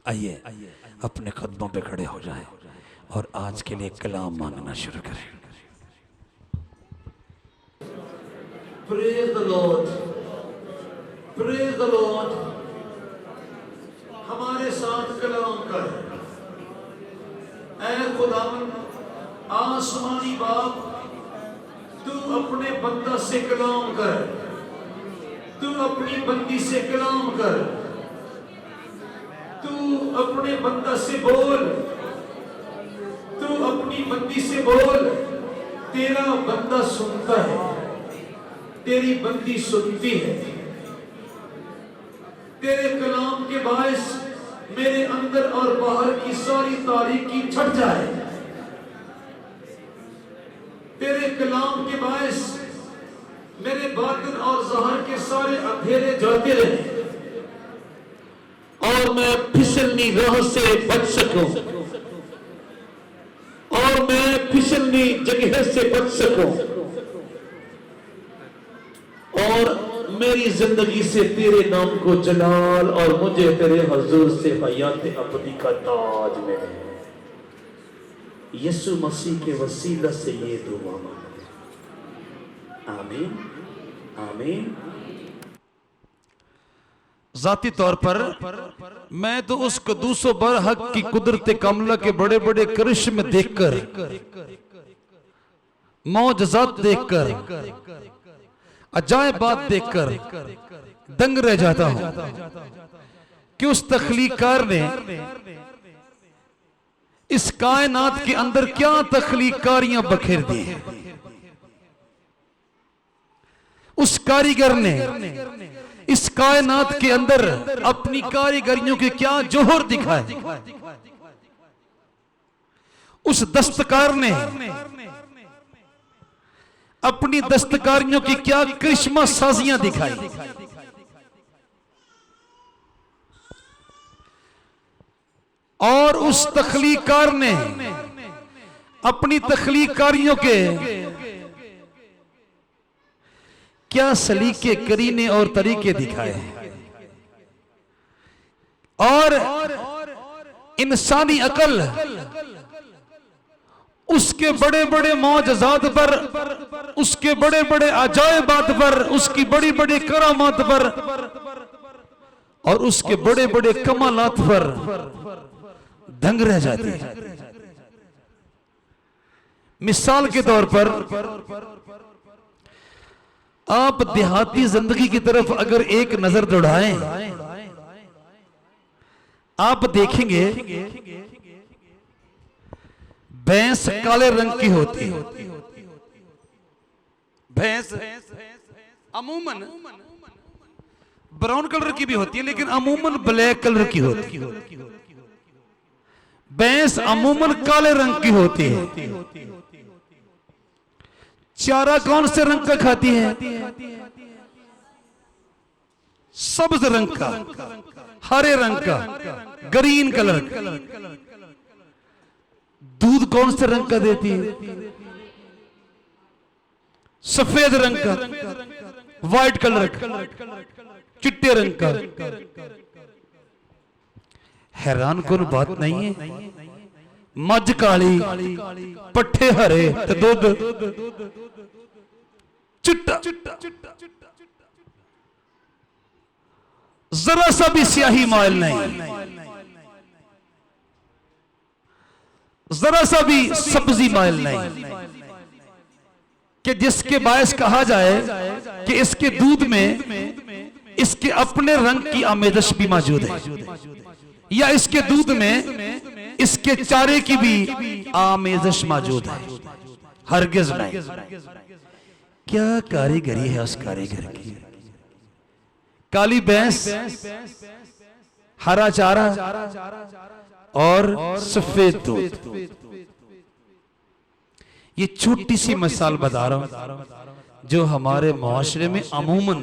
आइए अपने कदमों पे खड़े हो जाएं और आज के लिए कलाम मांगना शुरू करें। Praise the Lord, praise the Lord। हमारे साथ कलाम कर। ऐ खुदावन आसमानी बाप, तू अपने बंदा से कलाम कर, तू अपनी बंदी से कलाम कर, तू अपने बंदा से बोल, तू अपनी बंदी से बोल। तेरा बंदा सुनता है, तेरी बंदी सुनती है। तेरे कलाम के बायस मेरे अंदर और बाहर की सारी तारीकी छट जाए। तेरे कलाम के बायस मेरे बातिन और ज़ाहिर के सारे अंधेरे जाते रहे और मैं फिसलनी राह से बच सकूं, और मैं फिसलनी जगह से बच सकूं, और मेरी जिंदगी से तेरे नाम को जलाल और मुझे तेरे हुजूर से हयात अबदी का ताज मिले। यीशु मसीह के वसीला से ये दुआ मांगते हैं, आमीन आमीन। जाती तौर पर मैं तो उस कदूसो बरहक की कुदरत कमला के बड़े बड़े करिश्मे देखकर, मौजज़ात देखकर, अजायबात देखकर दंग रह जाता हूं कि उस तख्लीकार ने इस कायनात के अंदर क्या तख्लीकारियां बखेर दी हैं। उस कारीगर ने इस कायनात के अंदर अपनी कारीगरियों के क्या जोहर दिखाए। उस दस्तकार ने अपनी दस्तकारियों की क्या करिश्मा साजियां दिखाई। और उस तख्लीकार ने अपनी तख्लीकारियों के क्या सलीके, करीने और तरीके दिखाए। और इंसानी अकल उसके बड़े बड़े मौजज़ात पर, उसके बड़े बड़े अजायबात पर, उसकी बड़ी बड़ी करामात पर और उसके बड़े बड़े कमालात पर दंग रह जाती है। मिसाल के तौर पर आप देहाती जिंदगी की तरफ अगर एक नजर दौड़ाएं, आप देखेंगे भैंस काले रंग की होती है। भैंस अमूमन ब्राउन कलर की भी होती है, लेकिन अमूमन ब्लैक कलर की होती है। भैंस अमूमन काले रंग की होती है। चारा कौन से रंग का खाती है? सब्ज रंग का, हरे रंग का, ग्रीन कलर का। दूध कौन से रंग का देती है? सफेद रंग का, व्हाइट कलर का, चिट्टे रंग का। हैरान कौन बात नहीं है। मज काली, पट्ठे हरे, तो दूध चिट्टा। जरा सा भी स्याही माइल नहीं, जरा सा भी सब्जी माइल नहीं, कि जिसके बायस कहा जाए कि इसके दूध में इसके अपने रंग की आमेदश भी मौजूद है, या इसके दूध में इसके चारे की भी आमेजश मौजूद है। हरगिज नहीं। क्या कारीगरी है उस कारीगर की। काली भैंस, हरा चारा और सफेद दूध। ये छोटी सी मिसाल बता रहा हूं जो हमारे मुआशरे में अमूमन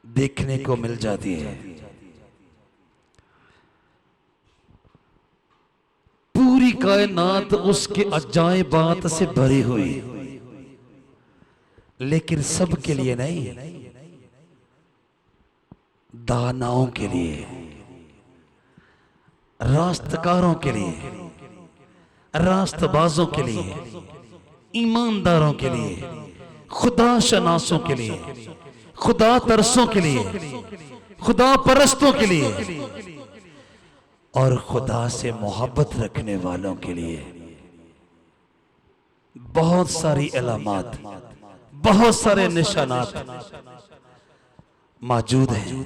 देखने को मिल जाती है। पूरी कायनात उसके अजायबात से भरी हुई, लेकिन सबके लिए नहीं, दानाओं के लिए। रास्तकारों के लिए, रास्तबाजों के लिए, ईमानदारों के लिए, खुदा शनासों के लिए, खुदा तरसों के लिए, खुदा परस्तों के लिए और खुदा से मोहब्बत रखने वालों के लिए बहुत सारी अलामात, बहुत सारे निशानात मौजूद हैं,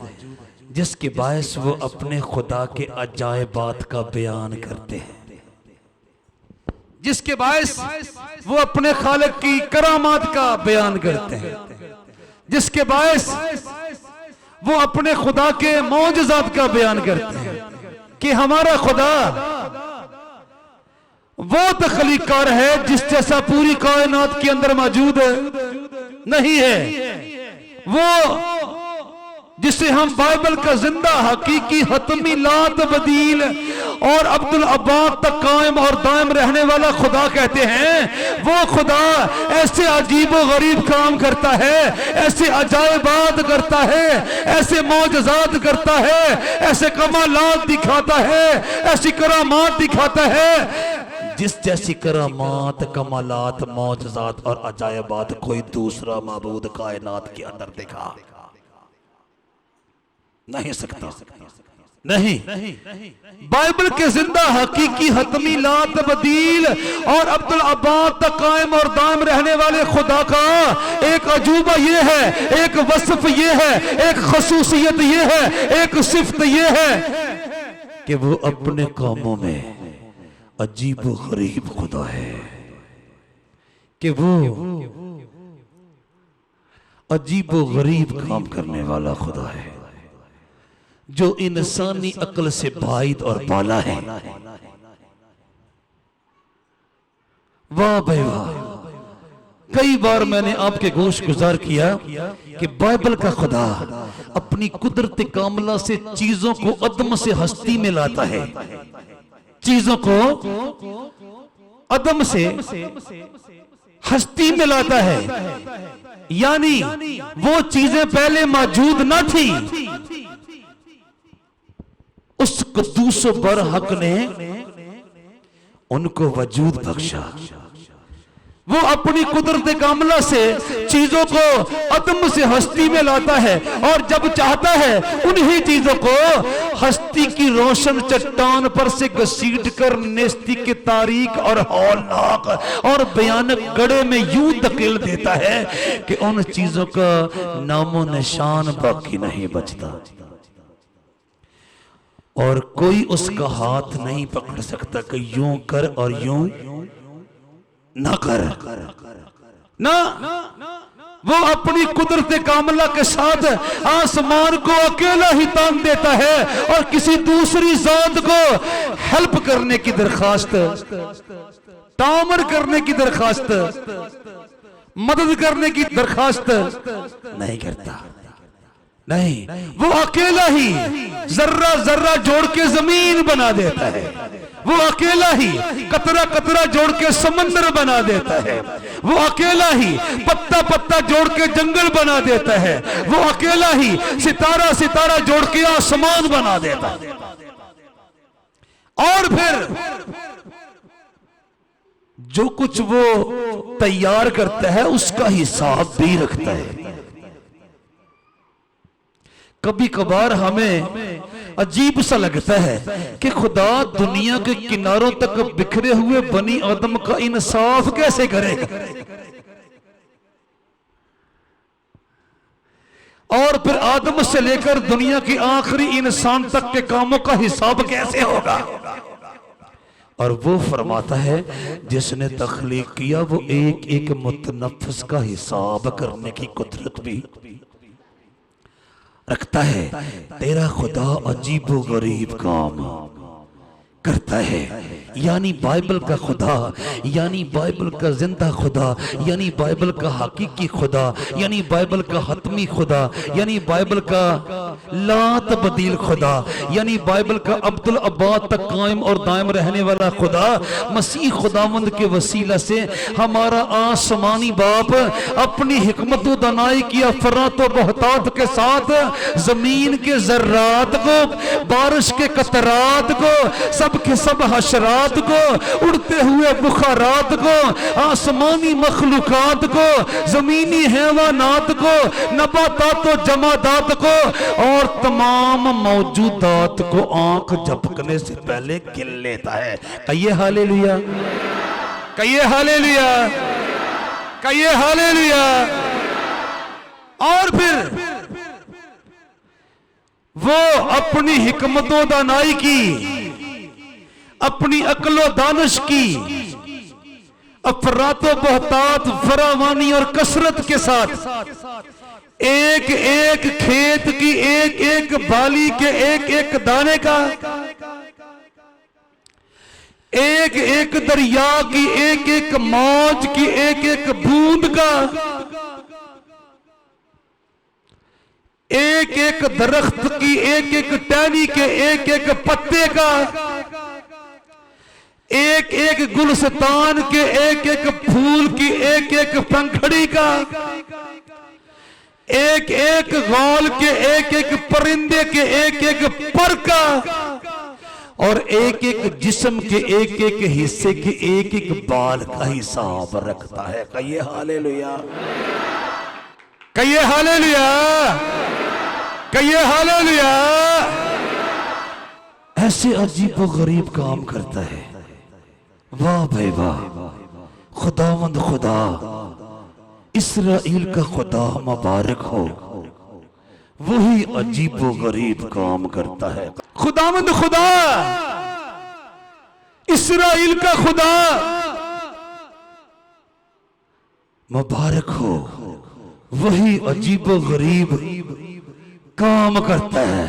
जिसके बायस वो अपने खुदा के अजायबात का बयान करते हैं, जिसके बायस वो अपने खालिक की करामात का बयान करते हैं, जिसके बायस वो अपने खुदा के मौजज़ात का बयान करते हैं कि हमारा खुदा वो तख्लीकार है जिस जैसा पूरी कायनात के अंदर मौजूद नहीं है, वो जिसे हम बाइबल का जिंदा हकीकी हतमी ला तब्दील और अब्दुल अब्बाद तक कायम और दायम रहने वाला खुदा कहते हैं। वो खुदा ऐसे अजीब व गरीब काम करता है, ऐसे अजायबात करता है, ऐसे मौजज़ात करता है, ऐसे कमालात दिखाता है, ऐसी करामात दिखाता है जिस जैसी करामात, कमालात, मौजज़ात और अजायबात कोई दूसरा माबूद कायनात के अंदर दिखा नहीं सकता। नहीं, बाइबल के जिंदा हकीकी हतमी ला तब्दील और अब्दुल अब्बाद तक कायम और दायम रहने वाले खुदा का एक अजूबा ये है, एक वस्फ ये है, एक खसूसियत ये है, एक सिफ्त ये है कि वो अपने कामों में अजीब गरीब खुदा है, कि वो अजीब गरीब काम करने वाला खुदा है जो इंसानी अक्ल से बाइद और बाला है। वाह भाई वाह। कई बार मैंने आपके गोश गुजार किया कि बाइबल का खुदा अपनी कुदरत कामला से चीजों को अदम से हस्ती में लाता है, चीजों को अदम से हस्ती में लाता है, यानी वो चीजें पहले मौजूद न थी, उस कद्दूस बरहक ने उनको वजूद बख्शा। वो अपनी कुदरत कामला से चीजों को अदम से हस्ती में लाता है और जब चाहता है उन्हीं चीजों को हस्ती की रोशन चट्टान पर से घसीट कर नेस्ती के तारीक और हौलनाक और भयानक गड़े में यूं धकेल देता है कि उन चीजों का नामो निशान बाकी नहीं बचता और कोई उसका हाथ नहीं पकड़ सकता कि यूं कर और यूं ना कर ना। वो अपनी कुदरत कामला के साथ आसमान को अकेला ही तान देता है और किसी दूसरी जात को हेल्प करने की दरखास्त, तामर करने की दरखास्त, मदद करने की दरखास्त नहीं करता। नहीं, वो अकेला ही जर्रा जर्रा जोड़ के जमीन बना देता है, वो अकेला ही कतरा कतरा जोड़ के समंदर बना देता है, वो अकेला ही पत्ता पत्ता जोड़ के जंगल बना देता है, वो अकेला ही सितारा सितारा जोड़ के आसमान बना देता है और फिर जो कुछ वो तैयार करता है उसका हिसाब भी रखता है। कभी कभार हमें अजीब सा लगता है कि खुदा दुनिया के किनारों तक बिखरे हुए बनी आदम का इंसाफ कैसे करेगा और फिर आदम से लेकर दुनिया की आखिरी इंसान तक के कामों का हिसाब कैसे होगा। और वो फरमाता है जिसने तख्लीक किया वो एक एक मुतनफ्फिस का हिसाब करने की कुदरत भी रखता है। तेरा खुदा अजीब गरीब काम करता है। यानी बाइबल का खुदा, यानी बाइबल का जिंदा खुदा, यानी बाइबल का हकीकी खुदा, यानी बाइबल का हतमी खुदा, यानी बाइबल का ला तब्दील खुदा, यानी बाइबल का अब्दुल अब्बाद तक कायम और दायम रहने वाला खुदा, मसीह खुदावंद के वसीला से हमारा आसमानी बाप अपनी हिकमत व दनाई की अफरात व बहतात के साथ जमीन के जर्रात को, बारिश के कतरात को, सब के सब हशरात को, उड़ते हुए बुखारात को, आसमानी मखलूकात को, जमीनी हैवानात को, नबातात व जमादात को और तमाम मौजूदात को आंख झपकने से पहले गिन लेता है। कहिए हालेलुया, कहिए हालेलुया, कहिए हालेलुया। और फिर वो अपनी हिकमतों दानाई की, अपनी अक्लो दानिश की अफरातो बहतात फरावानी और कसरत के साथ एक एक खेत की एक एक बाली के एक एक दाने का, एक एक दरिया की एक एक मौज की एक एक बूंद का, एक एक दरख्त की एक एक टहनी के एक एक पत्ते का, एक एक गुलस्तान के एक एक फूल की एक एक पंखड़ी का, एक एक गौल के एक एक परिंदे के एक एक पर का, और एक एक जिस्म के एक एक हिस्से के एक एक बाल का हिसाब रखता है। कहिए हालेलुया, कहिए हालेलुया, कहिए हालेलुया। ऐसे अजीब व गरीब काम करता है। वाह भाई वाह, खुदावंद खुदा, इस्राएल का खुदा मुबारक हो, वही अजीब व गरीब काम करता है। खुदावंद खुदा, इस्राएल का खुदा मुबारक हो, वही अजीब व गरीब काम करता है।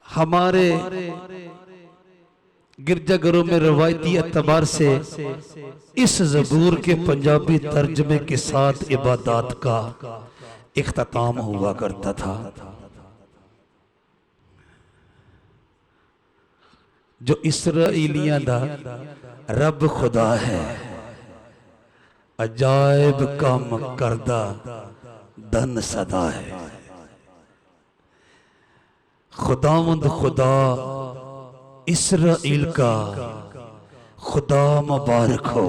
हमारे गिरजाघरों में रवायती एतबार से इस ज़बूर के पंजाबी तर्जमे के साथ इबादत का इख्तिताम हुआ करता था। जो इसराइलियां दा रब खुदा है, अजायब काम करदा धन सदा है। खुदावंद खुदा, इस्राएल का खुदा मुबारक हो,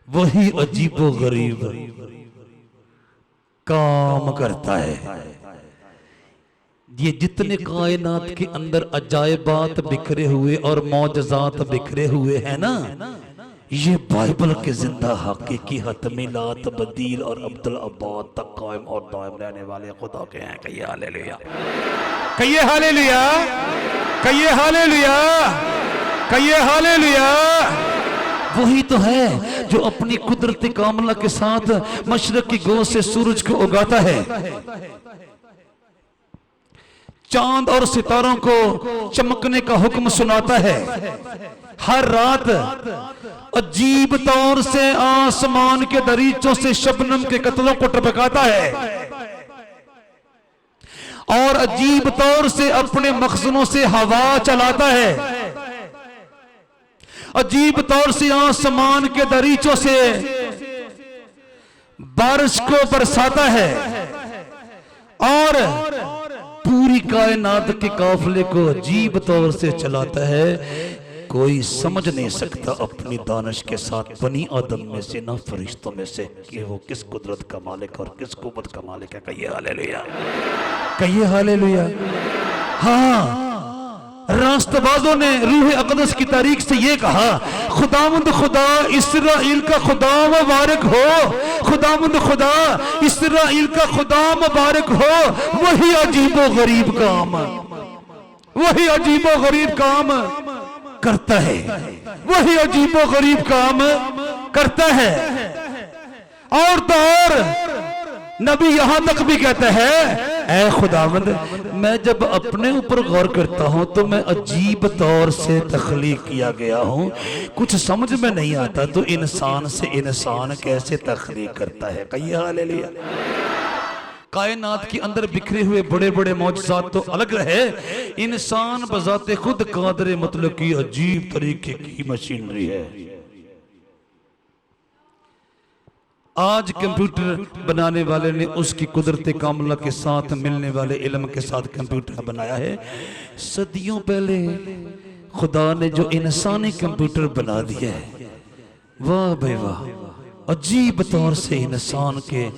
वही अजीबो गरीब काम करता है। ये जितने कायनात के अंदर अजायबात बिखरे हुए और मौजज़ात बिखरे हुए हैं ना, ये बाइबल के जिंदा हकीकी हतमीलात बदील और अब्दुल अब्बाद तक कायम और दायम रहने वाले खुदा के हैं। कहिए हालेलुया, कहिए हालेलुया, कहिए हालेलुया, कहिए हालेलुया। वही तो है जो अपनी कुदरती कामला के साथ मशरक की गोद से सूरज को उगाता है, चांद और सितारों को चमकने का हुक्म सुनाता है, हर रात अजीब तौर से आसमान के दरीचों से शबनम के कतलों को टपकाता है, और अजीब तौर से अपने मखज़नों से हवा चलाता है, अजीब तौर से आसमान के दरीचों से बारिश को बरसाता है, और पूरी कायनात के काफिले को अजीब तौर से चलाता है। कोई समझ नहीं सकता अपनी दानिश के साथ बनी आदम में से ना फरिश्तों में से कि वो किस कुदरत का मालिक और किस कुव्वत का मालिक है। कहिए हालेलुया, कहिए हालेलुया। हाँ, रास्तबाजों ने रूह अक़दस की तारीख से ये कहा, खुदावंद खुदा, इस्राएल का खुदा मुबारक हो, खुदावंद खुदा, इस्राएल का खुदा मुबारक हो, वही अजीबो गरीब काम, वही अजीबो गरीब काम करता है, वही अजीबो गरीब काम करता है। और तो और नबी यहां तक भी कहता है, ऐ खुदावंद, मैं जब अपने ऊपर गौर करता हूँ तो मैं अजीब तौर से तख्लीक किया गया हूँ, कुछ समझ में नहीं आता तो इंसान से इंसान कैसे तख्लीक करता है। कहिए हालेलुया। कायनात के अंदर बिखरे हुए बड़े बड़े मौजज़ात तो अलग रहे, इंसान बजाते खुद कादर मतलब की अजीब तरीके की मशीनरी है। आज कंप्यूटर बनाने वाले ने उसकी कुदरत कामला के साथ मिलने वाले इल्म के साथ कंप्यूटर बनाया है। सदियों पहले खुदा ने जो इंसानी कंप्यूटर बना दिया है, वाह भाई वाह, अजीब तौर से इंसान के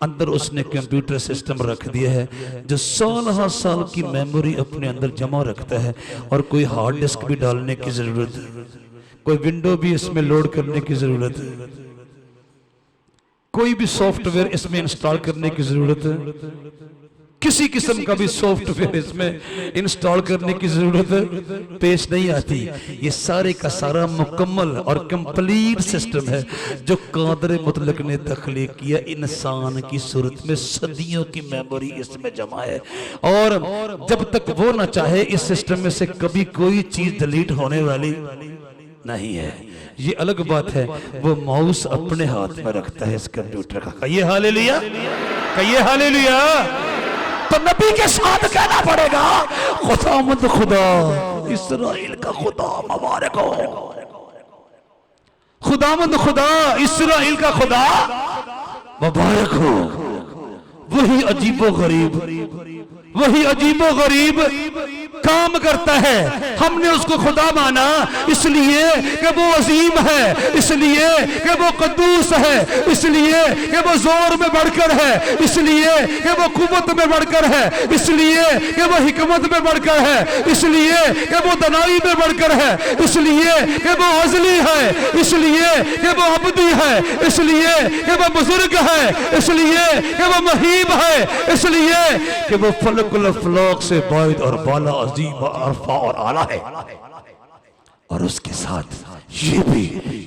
अंदर उसने कंप्यूटर सिस्टम रख दिया है जो साल की मेमोरी अपने अंदर जमा रखता है, और कोई हार्ड डिस्क भी डालने की जरूरत है, कोई विंडो भी इसमें लोड करने की जरूरत है, कोई भी सॉफ्टवेयर इसमें इंस्टॉल करने की जरूरत है, किसी किस्म का भी सॉफ्टवेयर इसमें इंस्टॉल करने की जरूरत पेश नहीं आती। ये सारे का सारा मुकम्मल और कंप्लीट सिस्टम है जो कादर मुतलक ने तख्लीक किया। इंसान की सूरत में सदियों की मेमोरी इसमें जमा है, और जब तक वो ना चाहे इस सिस्टम में से कभी कोई चीज डिलीट होने वाली नहीं है। ये अलग बात है वो माउस अपने हाथ में रखता है इस कंप्यूटर का। कहिए हालेलुया, कहिए हालेलुया। तो नबी के साथ कहना पड़ेगा, खुदावंद खुदा इस्राइल का खुदा मुबारक हो, खुदावंद खुदा इस्राइल का खुदा मुबारक हो। वही अजीबो गरीब, वही अजीबो गरीब काम करता है। हमने उसको खुदा माना इसलिए कि वो अजीम है, इसलिए कि वो कद्दूस है, इसलिए कि वो जोर में बढ़कर है, इसलिए कि वो कुव्वत में बढ़कर है, इसलिए कि वो हिकमत में बढ़कर है, इसलिए कि वो दनाई में बढ़कर है, इसलिए कि वो अज़ली है, इसलिए कि वो अबदी है, इसलिए कि वो बुजुर्ग है, इसलिए कि वो महीब है, इसलिए कि वो फलकुल अफलाक से बाइद और बाला अजीम अरफा और आला है। और उसके साथ ये भी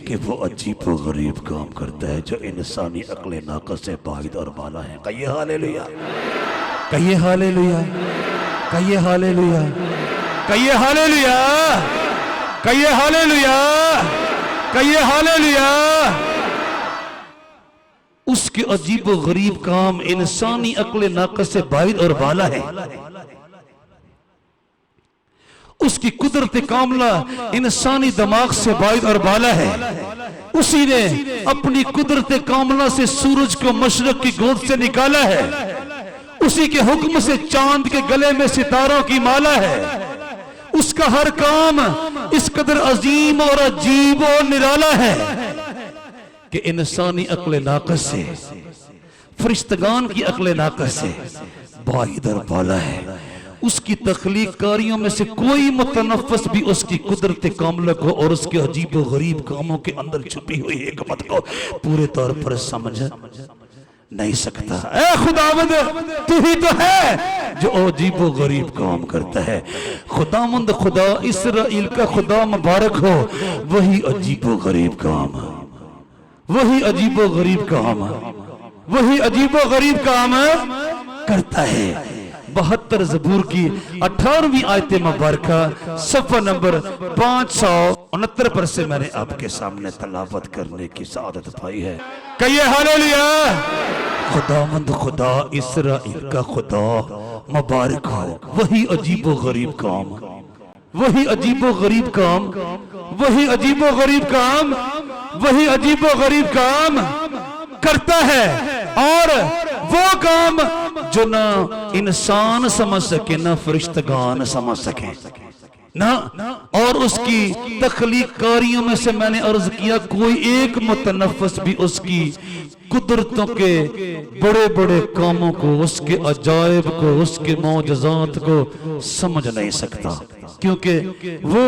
कि वो अजीब व गरीब काम करता है जो इंसानी अक्ल नाक़स से बाइद और बाला है। कहिए हालेलुया, कहिए हालेलुया, कहिए हालेलुया, कहिए हालेलुया, कहिए हालेलुया, कहिए हालेलुया। उसके अजीब व गरीब काम इंसानी अक्ल नाक़स से बाइद और बाला है। उसकी कुदरत कामला इंसानी दिमाग से बाइद और बाला है। उसी ने अपनी कुदरत कामला से सूरज को मशरक की गोद से निकाला है, उसी के हुक्म से चांद के गले में सितारों की माला है। उसका हर काम इस कदर अजीम और अजीब और निराला है कि इंसानी अक्ल नाक़स से, फरिश्तगान की अक्ल नाक़स से बाइद और बाला है। उसकी तख्लीक कारियों में से कोई मुतनफ़्फ़िस भी उसकी कुदरत कामला को और उसके अजीब व गरीब कामों के अंदर छुपी हुई हिकमत को पूरे तौर पर समझ नहीं सकता। ऐ खुदावंद, तू ही तो है जो अजीब व गरीब काम करता है। खुदावंद खुदा इस्राइल का खुदा मुबारक हो। वही अजीब व गरीब काम, वही अजीब व गरीब काम, वही अजीब व गरीब काम करता है। 72 ज़बूर की 18वीं आयत मुबारका सफ़ा नंबर 569 पर से मैंने आपके सामने तलावत करने की सआदत पाई है। कहिए हालेलुया। खुदावंद खुदा इस्राइल का खुदा मुबारक हो। वही अजीब व गरीब काम, वही अजीब व गरीब काम, वही अजीब व गरीब काम, वही अजीब व गरीब काम करता है। और वो काम जो ना इंसान समझ सके, ना फरिश्तगान समझ सके ना। और उसकी तख्लीक कारियों में से मैंने अर्ज किया कोई एक मुतनफ़्फ़िस भी उसकी कुदरतों के बड़े बड़े कामों को, उसके अजायब को, उसके मौजज़ात को समझ नहीं सकता, क्योंकि वो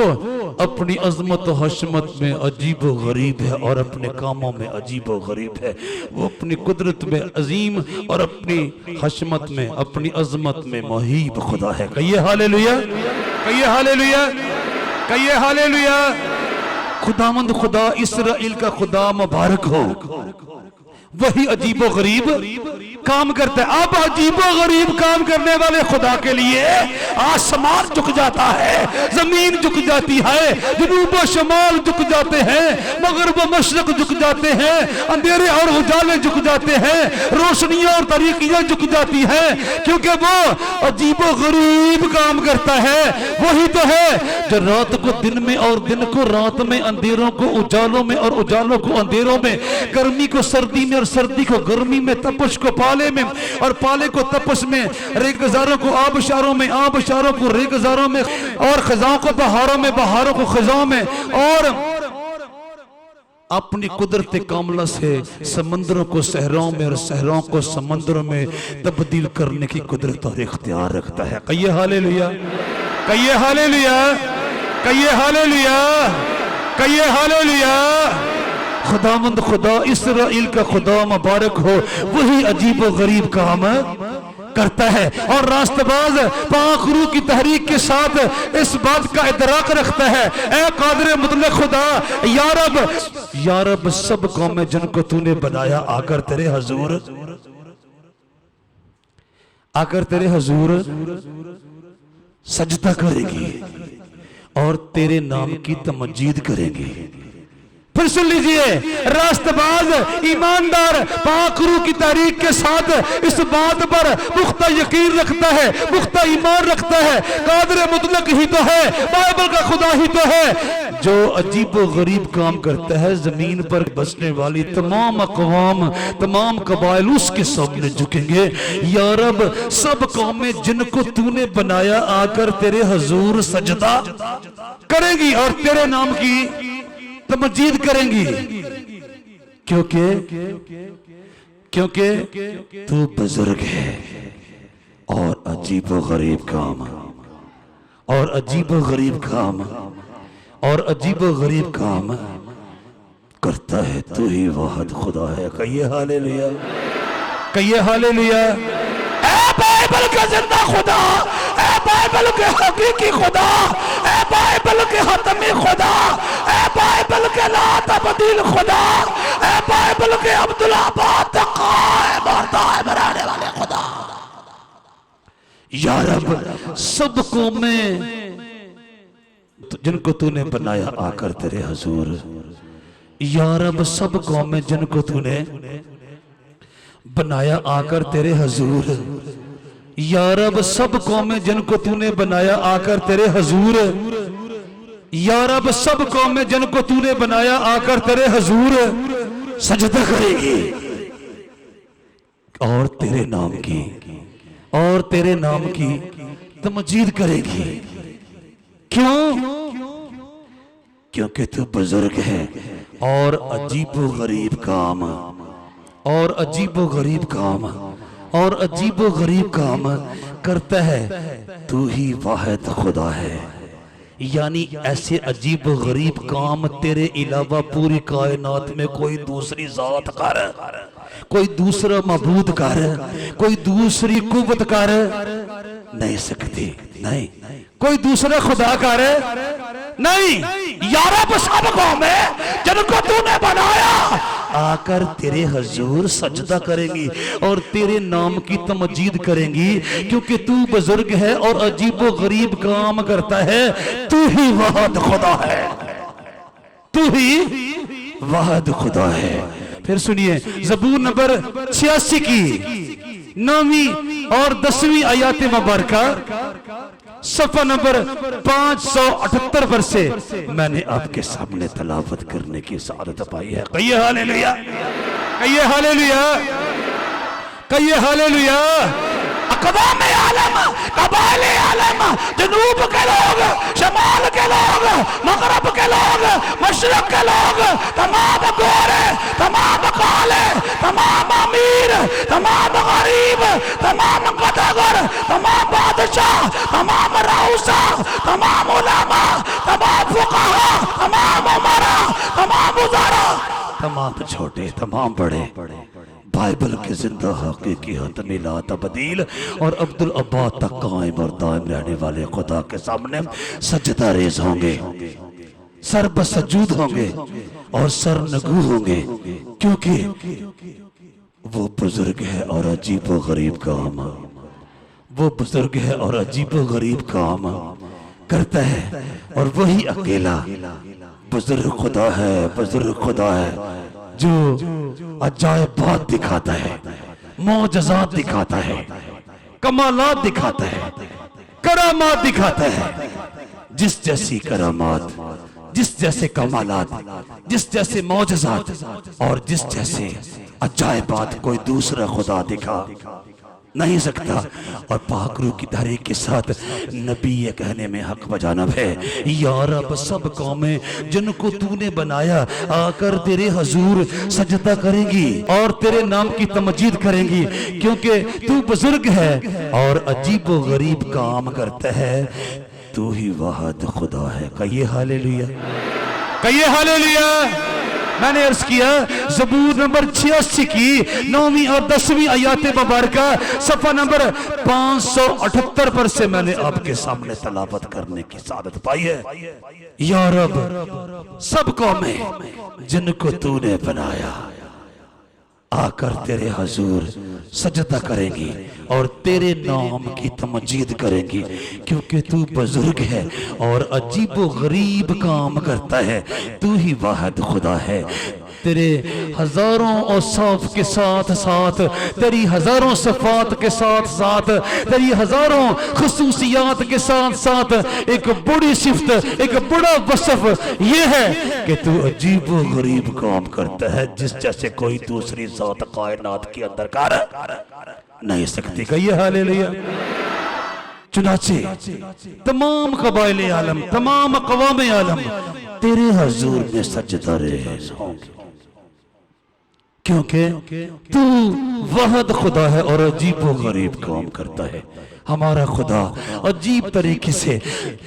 अपनी अजमत और हशमत में अजीब व गरीब है और अपने कामों में अजीब व गरीब है। वो अपनी कुदरत में अजीम और अपनी हशमत में, अपनी अजमत में मुहीब खुदा है। कहिए हालेलुया, कहिए हालेलुया, कहिए हालेलुया। खुदावंद खुदा इस्राइल का खुदा मुबारक हो। वही अजीब व गरीब काम करता है। अब अजीबो गरीब काम करने वाले खुदा के लिए आसमान झुक जाता है, जमीन झुक जाती है, जनूब व शमाल झुक जाते हैं, मगरिब व मशरिक झुक जाते हैं, अंधेरे और उजाले झुक जाते हैं, रोशनियां और तारीकियां झुक जाती हैं, क्योंकि वो अजीबो गरीब काम करता है। वही तो है जो रात को दिन में और दिन को रात में, अंधेरों को उजालों में और उजालों को अंधेरों में, गर्मी को सर्दी में और सर्दी को गर्मी में, तपश को पाले में और पाले को तपश में, रेगिजारों को आबशारों में, आबशारों को रेगिजारों में, और खजाओं को बहारों में, बहारों को खजाओं में, और अपनी कुदरत कामला से समंदरों को सहराओं में और सहराओं को समंदरों में तब्दील करने की कुदरत और इख्तियार रखता है। कहिए हालेलुया, कहिए हालेलुया, कहिए हालेलुया, कहिए हालेलुया। खुदावंद खुदा इस्राएल का खुदा मुबारक हो, वही अजीब व गरीब काम करता है। और रास्तबाज पाक रूह की तहरीक के साथ इस बात का इदराक रखता है, ऐ कादिर मुतलक खुदा, या रब सब कौमें जिनको तूने बनाया आकर तेरे हुजूर, आकर तेरे हुजूर सजदा करेगी और तेरे नाम की तमजीद करेगी। फिर सुन लीजिए, रास्तबाज ईमानदार पाक रूह की तारीख के साथ इस बात पर पुख्ता यकीन रखता है, पुख्ता ईमान रखता है, कादिर मुतलक ही तो है, बाइबल का खुदा ही तो है जो अजीब व गरीब काम करता है। जमीन पर बसने वाली तमाम अक़वाम, तमाम कबाइल उसके सामने झुकेंगे। या रब सब कौमें जिनको तूने बनाया आकर तेरे हुजूर सजदा करेंगी और तेरे नाम की तमजीद करेंगी, क्योंकि तू बुजुर्ग है और अजीब व गरीब काम, और अजीब व गरीब काम, और अजीब व गरीब काम करता है। तू ही वाहिद खुदा है। कहिए हालेलुया, कहिए हालेलुया। ऐ बाइबल का जिंदा खुदा, ऐ बाइबल के हकीकी खुदा, ऐ बाइबल के हतमी खुदा, ऐ बाइबल के ला तब्दील खुदा, ऐ बाइबल के अब्दुल्लाबाद कायम और दायम रहने वाले खुदा। या रब सब कौमें जिनको तूने बनाया आकर तेरे हुजूर, या रब सब कौमें जिनको तूने बनाया आकर तेरे हुजूर, या रब सब कौमें जिनको तूने बनाया आकर तेरे हुजूर, या रब सब कौमें जिनको तूने बनाया आकर तेरे हुजूर सजदा करेगी और तेरे नाम की, और तेरे नाम की तमजीद करेगी। क्यों? क्योंकि तू बुजुर्ग है और अजीब व गरीब काम, और अजीब व गरीब काम, और अजीब व गरीब काम करता है। तू ही वाहिद खुदा है। यानी ऐसे अजीब व गरीब काम तेरे अलावा पूरी कायनात में कोई दूसरी जात कर, कोई दूसरा मबूद कर, कोई दूसरी कुव्वत कर नहीं सकती। नहीं, कोई दूसरा खुदा कर नहीं। या रब सब कौमें जिनको तूने बनाया आकर तेरे हुजूर सजदा करेंगी और तेरे नाम की तमजीद करेंगी, क्योंकि तू बुजुर्ग है और अजीब व गरीब काम करता है। तू ही वाहिद खुदा है, तू ही वाहिद खुदा है। फिर सुनिए, ज़बूर नंबर 86 की 9वीं और 10वीं आयत मुबारका, सफ़ा नंबर 578 पर से मैंने आपके सामने तलावत करने की सआदत पाई है। कहिए हालेलुया, कहिए हालेलुया, कहिए हालेलुया। अक़वाम आलम, कबाइल आलम, जनूब के लोग, शमाल के लोग, मगरब के लोग, मशरक के लोग, तमाम गोरे, तमाम काले, तमाम अमीर, तमाम गरीब, तमाम कदागर, तमाम बादशाह, तमाम राउसा, तमाम उलमा, तमाम फुक़हा, तमाम उमरा, तमाम उज़रा, तमाम छोटे, तमाम बड़े, बाइबल के जिंदा हकीकी हतमी ला तब्दील और अब्दुल अब्बाद तक कायम और दायम रहने वाले खुदा के सामने सजदा रेज़ होंगे, सर बसजूद होंगे और सर नगू होंगे, क्योंकि वो बुजुर्ग है और अजीब व गरीब काम, वो बुजुर्ग है और अजीब व गरीब काम करता है, और वही अकेला बुजुर्ग खुदा है, बुजुर्ग खुदा है जो अजायब बात दिखाता है, मौजज़ात दिखाता है, कमालात दिखाता है, करामात दिखाता है। जिस जैसी करामात, जिस जैसे कमालात, जिस जैसे मौजज़ात और जिस जैसे अजायबात कोई दूसरा खुदा दिखा नहीं सकता। और पाकरू की तहरीक के साथ नबी ये कहने में हक बजानब है, या रब सब कौमें जिनको तूने बनाया आकर तेरे हजूर सजदा करेंगी और तेरे नाम की तमजीद करेंगी, क्योंकि तू बुजुर्ग है और अजीब व गरीब काम करता है, तू ही वाहिद खुदा है। कहिए हालेलुया, कहिए हालेलुया। मैंने अर्ज किया ज़बूर नंबर 86 की 9वीं और 10वीं आयत मुबारका सफ़ा नंबर 578 पर से मैंने आपके सामने तलावत करने की सादत पाई है। या रब सब कौमें जिनको तूने बनाया आकर तेरे हजूर सजदा करेंगी और तेरे नाम की तमजीद करेंगी, क्योंकि तू बुजुर्ग है और अजीब व गरीब काम करता है, तू ही वाहिद खुदा है। तेरे हजारों औसाफ के साथ साथ, तेरी हजारों सफात के साथ साथ, तेरी हजारों खुसूसियात के साथ साथ एक बड़ी सिफ्त, एक बड़ा वसफ ये है कि तू अजीब व गरीब काम करता है, जिस जैसे कोई दूसरी ज़ात कायनात के अंदर कर नहीं सकती। कहिए हालेलुया। चुनाचे तमाम कबाइले आलम, तमाम अक़वाम आलम तेरे हजूर में सजदा रेज़ होंगे, क्योंकि तू वाहिद खुदा है और अजीब व गरीब काम करता है। हमारा खुदा अजीब तरीके से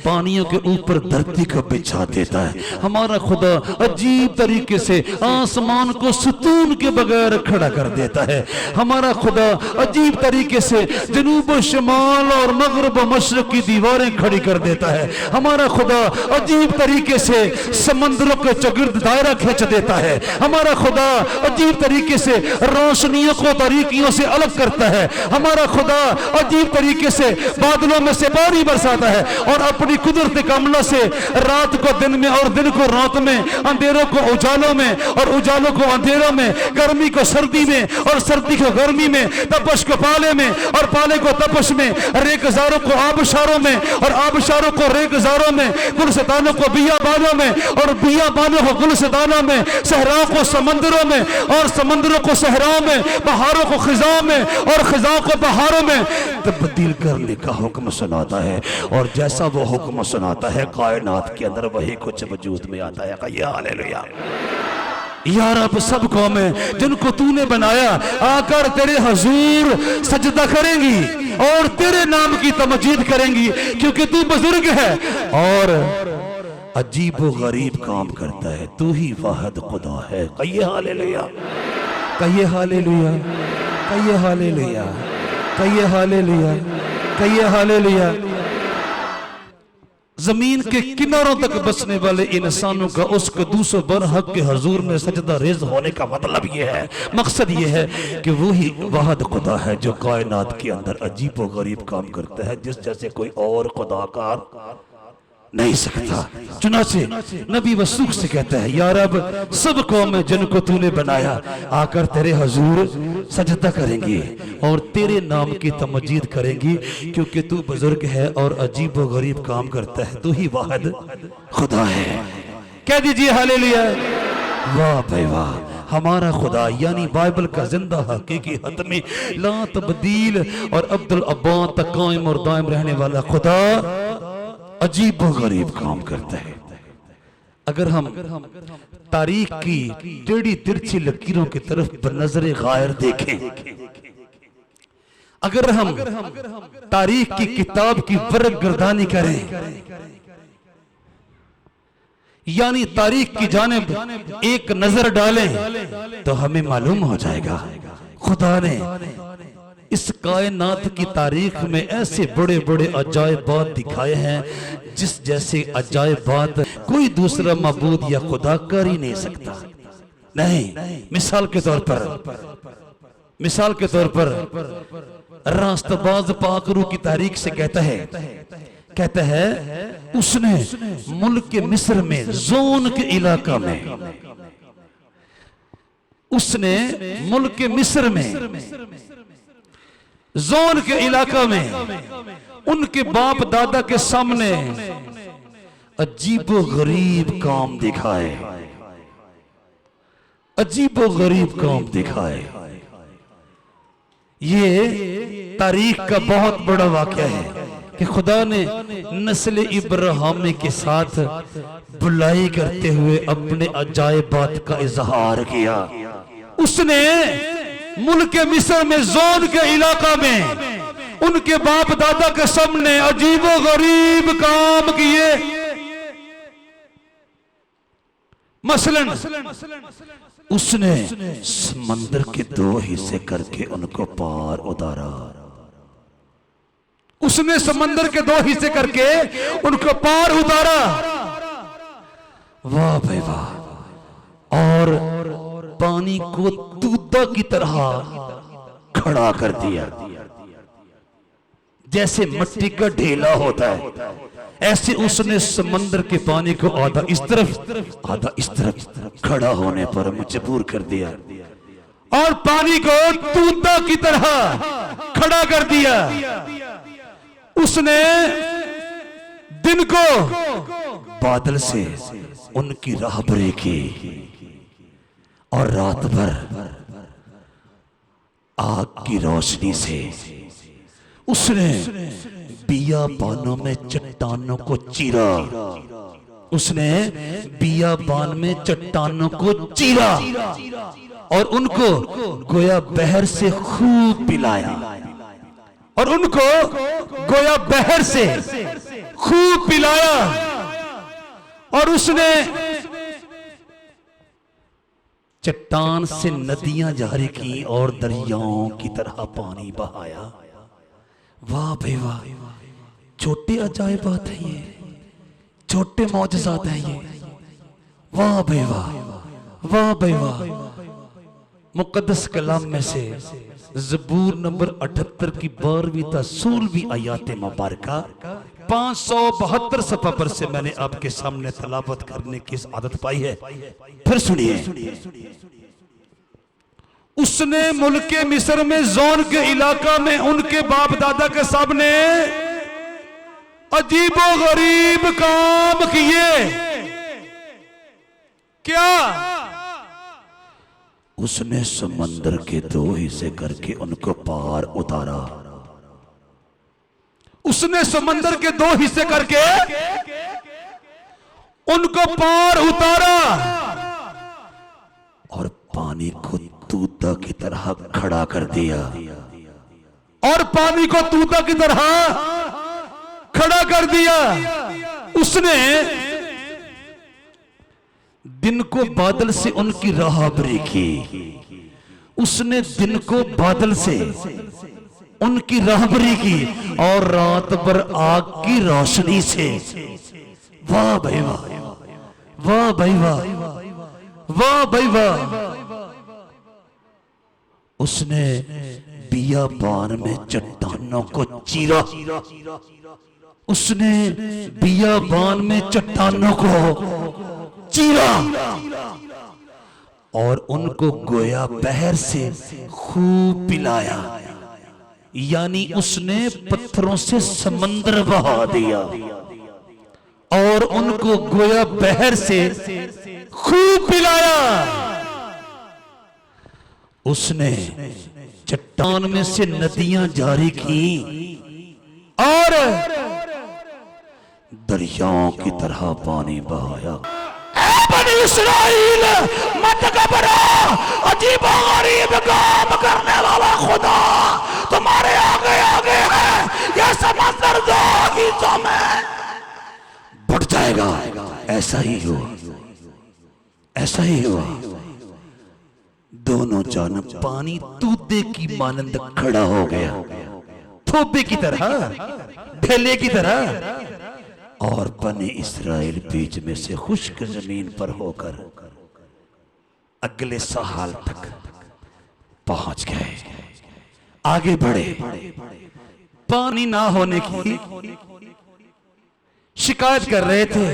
पानियों के ऊपर धरती को बिछा देता है। हमारा खुदा अजीब तरीके से आसमान को सुतून के बगैर खड़ा कर देता है। हमारा खुदा अजीब तरीके से जनूब शमाल और मगरब मशरक की दीवारें खड़ी कर देता है। हमारा खुदा अजीब तरीके से समंदरों के चगिर्द दायरा खींच देता है। हमारा खुदा अजीब तरीके से रोशनियों को तारीकियों से अलग करता है। हमारा खुदा अजीब तरीके से बादलों में से पानी बरसाता है और अपनी कुदरत कामला से रात को दिन में और दिन को रात में, अंधेरों को उजालों में और उजालों को अंधेरों में, गर्मी को सर्दी में और सर्दी को गर्मी में, तपश को पाले में और पाले को तपश में, रेगजारों को आबशारों में और आबशारों को रेगजारों में, गुलस्तानों को बियाबानों में और बियाबानों को गुलस्तानों में, सहराओं को समंदरों में और समंदरों को सहराओं में, पहाड़ों को खिजाओं में और खिजाओं को पहाड़ों में तब्दील करने का हुक्म सुनाता है। और जैसा वो हुक्म सुनाता है कायनात के अंदर वही कुछ वजूद में आता है। कहिए हालेलुया। या रब सब कौमें जिनको तूने बनाया आकर तेरे हजूर सजदा करेंगी और तेरे नाम की तमजीद करेंगी, क्योंकि तू बुजुर्ग है और अजीब व गरीब काम करता है, तू ही वाहिद खुदा है। कहिए हालेलुया, कहिए हालेलुया, कहिए हालेलुया, कहिए हालेलुया, कहिए हालेलुया। जमीन के किनारों तक बसने वाले इंसानों का उस कदूस बरहक के हजूर में सजदा रेज होने का मतलब ये है, मकसद ये है कि वो ही वाहिद खुदा है जो कायनात के अंदर अजीब व गरीब काम करता है, जिस जैसे कोई और खुदाकार नहीं सकता। चुनाचे नबी वसूख से कहता है, या रब सब कौमें जिनको तूने बनाया आकर तेरे हजूर सजदा करेंगी और तेरे नाम की तमजीद करेंगी, क्योंकि तू बुजुर्ग है और अजीब व गरीब काम करता है, तू ही वाहिद खुदा है। कह दीजिए हालेलुया। वाह भाई वाह, हमारा खुदा यानी बाइबल का जिंदा हकीकी हतमी ला तब्दील और अब्दुल अब्बान तक कायम और दायम रहने वाला खुदा अजीब व गरीब काम करता है। अगर हम तारीख की टेढ़ी तिरछी लकीरों की तरफ बनज़रे गायर देखें, अगर हम तारीख की किताब की वर्ग गर्दानी करें, यानी तारीख की जानिब एक नजर डालें, तो हमें मालूम हो जाएगा खुदा ने इस कायनात की तारीख में ऐसे बड़े बड़े अजायब बात दिखाए हैं जिस जैसे अजायब बात कोई दूसरा मबूद या खुदा कर ही नहीं सकता। नहीं, मिसाल के तौर पर मिसाल के तौर पर रास्तबाज पाकरू की तारीख से कहता है उसने मुल्क मिस्र में जोन के इलाका में, उसने मुल्क मिस्र में जोन के इलाका में उनके बाप दादा के सामने अजीबो गरीब काम दिखाए, अजीबो गरीब काम दिखाए। ये तारीख का बहुत बड़ा वाक़या है कि खुदा ने नस्ल इब्राहिमी के साथ बुलाई करते हुए अपने अजायबात का इजहार किया। उसने मुल्क मिस्र में जोन के इलाका में उनके बाप दादा के सामने अजीबो गरीब काम किए। मसलन उसने समंदर के 2 हिस्से करके उनको पार उतारा, उसने समंदर के 2 हिस्से करके उनको पार उतारा। वाह भाई वाह। और पानी को दूधा की तरह खड़ा कर दिया, जैसे मिट्टी का ढेला होता है ऐसे उसने समंदर के पानी को आधा इस तरफ आधा इस तरफ खड़ा होने पर मजबूर कर दिया और पानी को दूधा की तरह खड़ा कर दिया। उसने दिन को बादल से उनकी राहबरी की और रात भर आग की रोशनी से उसने बियाबानों में चट्टानों को चीरा, उसने बियाबान में चट्टानों को चीरा और उनको गोया बहर से खूब पिलाया, और उनको गोया बहर से खूब पिलाया। और उसने चट्टान से नदियां जारी की और दरियाओं की तरह पानी बहाया। वाह भाई वाह, छोटे अजायबात है ये, छोटे मौजज़ात है ये। वाह भाई वाह, वाह भाई वाह। मुकद्दस कलाम में से ज़बूर नंबर 78 की 12वीं ता 16वीं आयत मुबारका 572 सफ़ा पर से मैंने आपके सामने तलावत करने की आदत पाई है। फिर सुनिए, उसने मुल्क मिस्र में जोन के इलाका में उनके बाप दादा के सामने अजीबो गरीब काम किए। क्या? उसने समंदर के 2 हिस्से करके उनको पार उतारा, उसने समंदर के 2 हिस्से करके उनको पार उतारा और पानी को दूधा की तरह खड़ा कर दिया, और पानी को दूधा की तरह खड़ा कर दिया। उसने दिन को बादल से उनकी राहबरी की, उसने दिन को बादल से उनकी राहबरी की और रात भर आग की रोशनी से। वाह भाई वाह, वाह भाई वाह, वाह भाई वाह। उसने बियाबान में चट्टानों को चीरा, उसने बियाबान में चट्टानों को चीरा और उनको गोया बहर से खूब पिलाया, यानी उसने पत्थरों से समंदर बहा दिया और उनको गोया बहर से खूब पिलाया। उसने चट्टान में से नदियां जारी की और दरियाओं की तरह पानी बहाया। बनी इस्राएल मत घबरा, अजीब गरीब काम करने वाला खुदा तुम्हारे आगे आगे है। यह समंदर 2 हिस्सों में बढ़ जाएगा। ऐसा ही हुआ, ऐसा ही हुआ। दोनों जानब पानी दूधे की मानंद खड़ा हो गया, थोबे की तरह, ढेले की तरह, और बने इस्राएल बीच में से खुश्क जमीन पर होकर अगले साल तक पहुंच गए। आगे बढ़े। पानी ना होने की शिकायत कर रहे थे।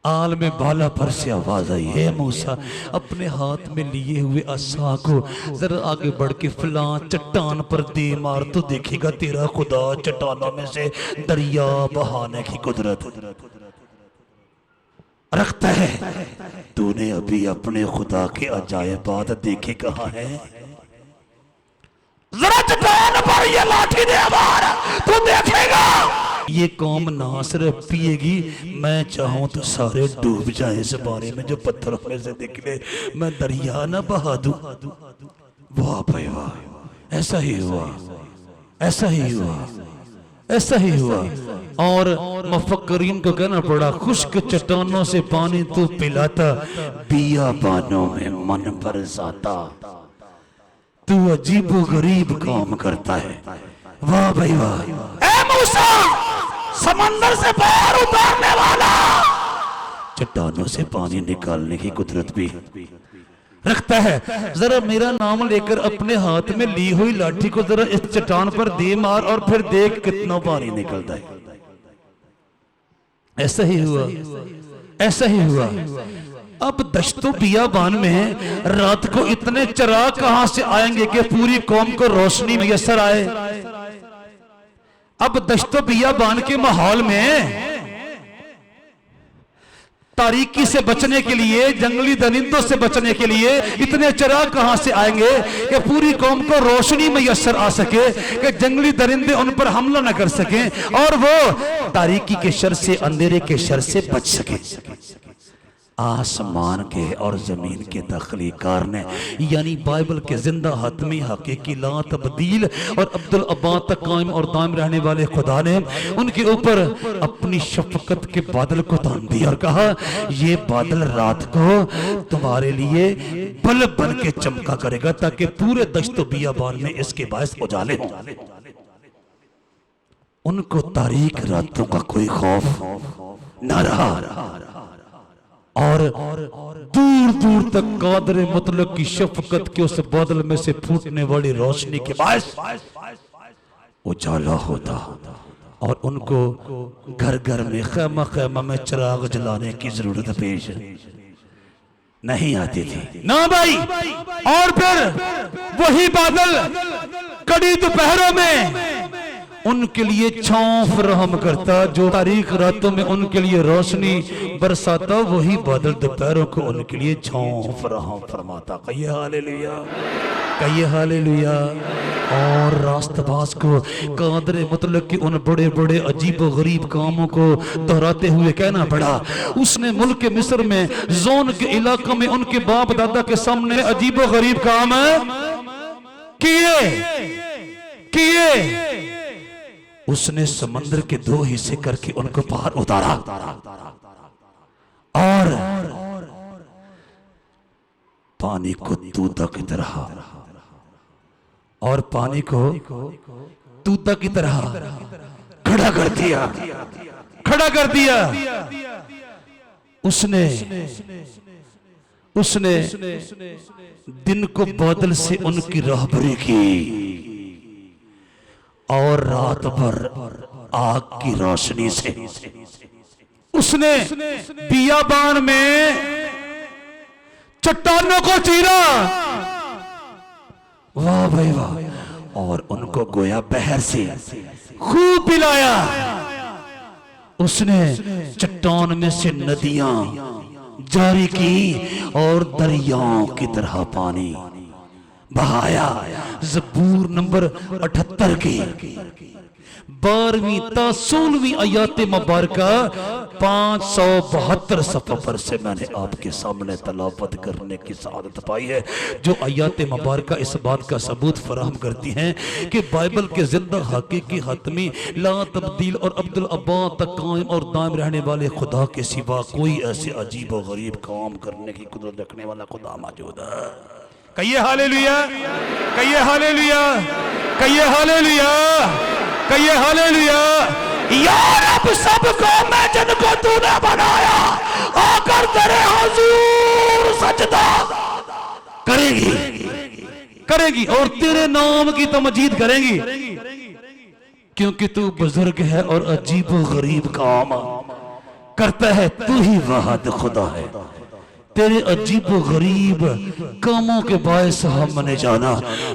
आल में बाला पर से आवाज आई, है मूसा अपने हाथ में लिए हुए असा को जरा आगे बढ़ के फलां चट्टान पर दे मार, तो देखेगा तेरा खुदा चट्टानों में से दरिया बहाने की कुदरत रखता है। तूने अभी अपने खुदा के अजायबात देखे कहाँ है? जरा चट्टान पर ये लाठी दे मार, तू देखेगा ये कौम ना सिर्फ पिएगी, मैं चाहूं तो सारे डूब जाए इस बारे में जो पत्थरों में से निकले, मैं दरिया ना बहा दूं। वाह भाई वाह, ऐसा ही हुआ, ऐसा ही हुआ, ऐसा ही हुआ। और मुफक्करीन को कहना पड़ा, खुश्क चट्टानों से पानी तू पिलाता, बियाबानों में मन बरसाता, तू अजीबो गरीब काम करता है। वाह भाई वाह। ए मूसा, समंदर से पार उतारने वाला, चट्टानों से पानी निकालने की कुदरत भी रखता है। जरा मेरा नाम लेकर अपने हाथ में ली हुई लाठी को जरा इस चट्टान पर दे मार और फिर देख कितना पानी निकलता है। ऐसा ही हुआ, ऐसा ही हुआ। अब दश्तो बियाबान में रात को इतने चिराग कहां से आएंगे कि पूरी कौम को रोशनी मैसर आए? अब दश्तो बियाबान के माहौल में तारीकी से बचने के लिए, जंगली दरिंदों से बचने के लिए इतने चिराग कहां से आएंगे कि पूरी कौम को रोशनी मैसर आ सके, कि जंगली दरिंदे उन पर हमला न कर सकें और वो तारीकी के शर से, अंधेरे के शर से बच सके। आसमान के और जमीन के तख्लीकार ने, यानी बाइबल के जिंदा हतमी हकीकी ला तब्दील और अब्दुल अब्बा तक कायम और दायम रहने वाले खुदा ने उनके ऊपर अपनी शफकत के बादल को तान दिया और कहा, ये बादल रात को तुम्हारे लिए बल्ब बन के चमका करेगा ताकि पूरे दश्तो बियाबान में इसके बायस उजाले हों। उनको तारीक रातों का कोई खौफ न रहा और दूर दूर तक कादर मुतलक की शफकत के उस बादल में से फूटने वाली रोशनी के बायस उजाला होता और उनको घर घर में, खैमा खैमा में चिराग जलाने की जरूरत पेश नहीं आती थी ना भाई। और फिर वही बादल कड़ी दोपहरों में उनके लिए छांव फराहम करता, जो तारीख रातों में उनके लिए रोशनी बरसाता, वही बादल दोपहरों को उनके लिए छांव फराहम फरमाता। कहिए हालेलुया, कहिए हालेलुया। और रास्तबाज को कादर मुतलक के उन बड़े बड़े अजीब व गरीब कामों को दोहराते हुए कहना पड़ा। उसने मुल्क मिस्र में जोन के इलाकों में उनके बाप दादा के सामने अजीब व गरीब काम किए। उसने समंदर के दो हिस्से करके उनको बाहर उतारा और पानी को तूता की तरह, और पानी को तूता की तरह खड़ा कर दिया, खड़ा कर दिया। उसने दिन को बादल से उनकी राहबरी की और रात भर आग की रोशनी से उसने बियाबान में चट्टानों को चीरा। वाह भाई वाह। और उनको गोया बहर से खूब पिलाया। उसने चट्टान में से नदियां जारी की और दरियाओं की तरह पानी बहाया। ज़बूर नंबर 78 की 12वीं ता 16वीं आयत मुबारका 572 सफ़ा पर से मैंने आपके सामने तलावत करने की सआदत पाई है, जो आयत मुबारका इस बात का सबूत फराहम करती हैं कि बाइबल के जिंदा हकीकी हतमी ला तब्दील और अब्दुल अब्बा तक कायम और दायम रहने वाले खुदा के सिवा कोई ऐसे अजीब और गरीब काम करने की कुदरत रखने वाला खुदा मौजूद है। कहिए हालेलुया, कहिए हालेलुया, कहिए हालेलुया, कहिए हालेलुया। या रब सबको मैं जिनको तूने बनाया आकर तेरे हुजूर सजदा करेगी। करेगी और तेरे नाम की तमजीद करेंगी, क्योंकि तू बुजुर्ग है और अजीब गरीब काम करता है। तू ही वाहिद खुदा है। तेरे अजीब गरीब कामों के बायस हमने जाना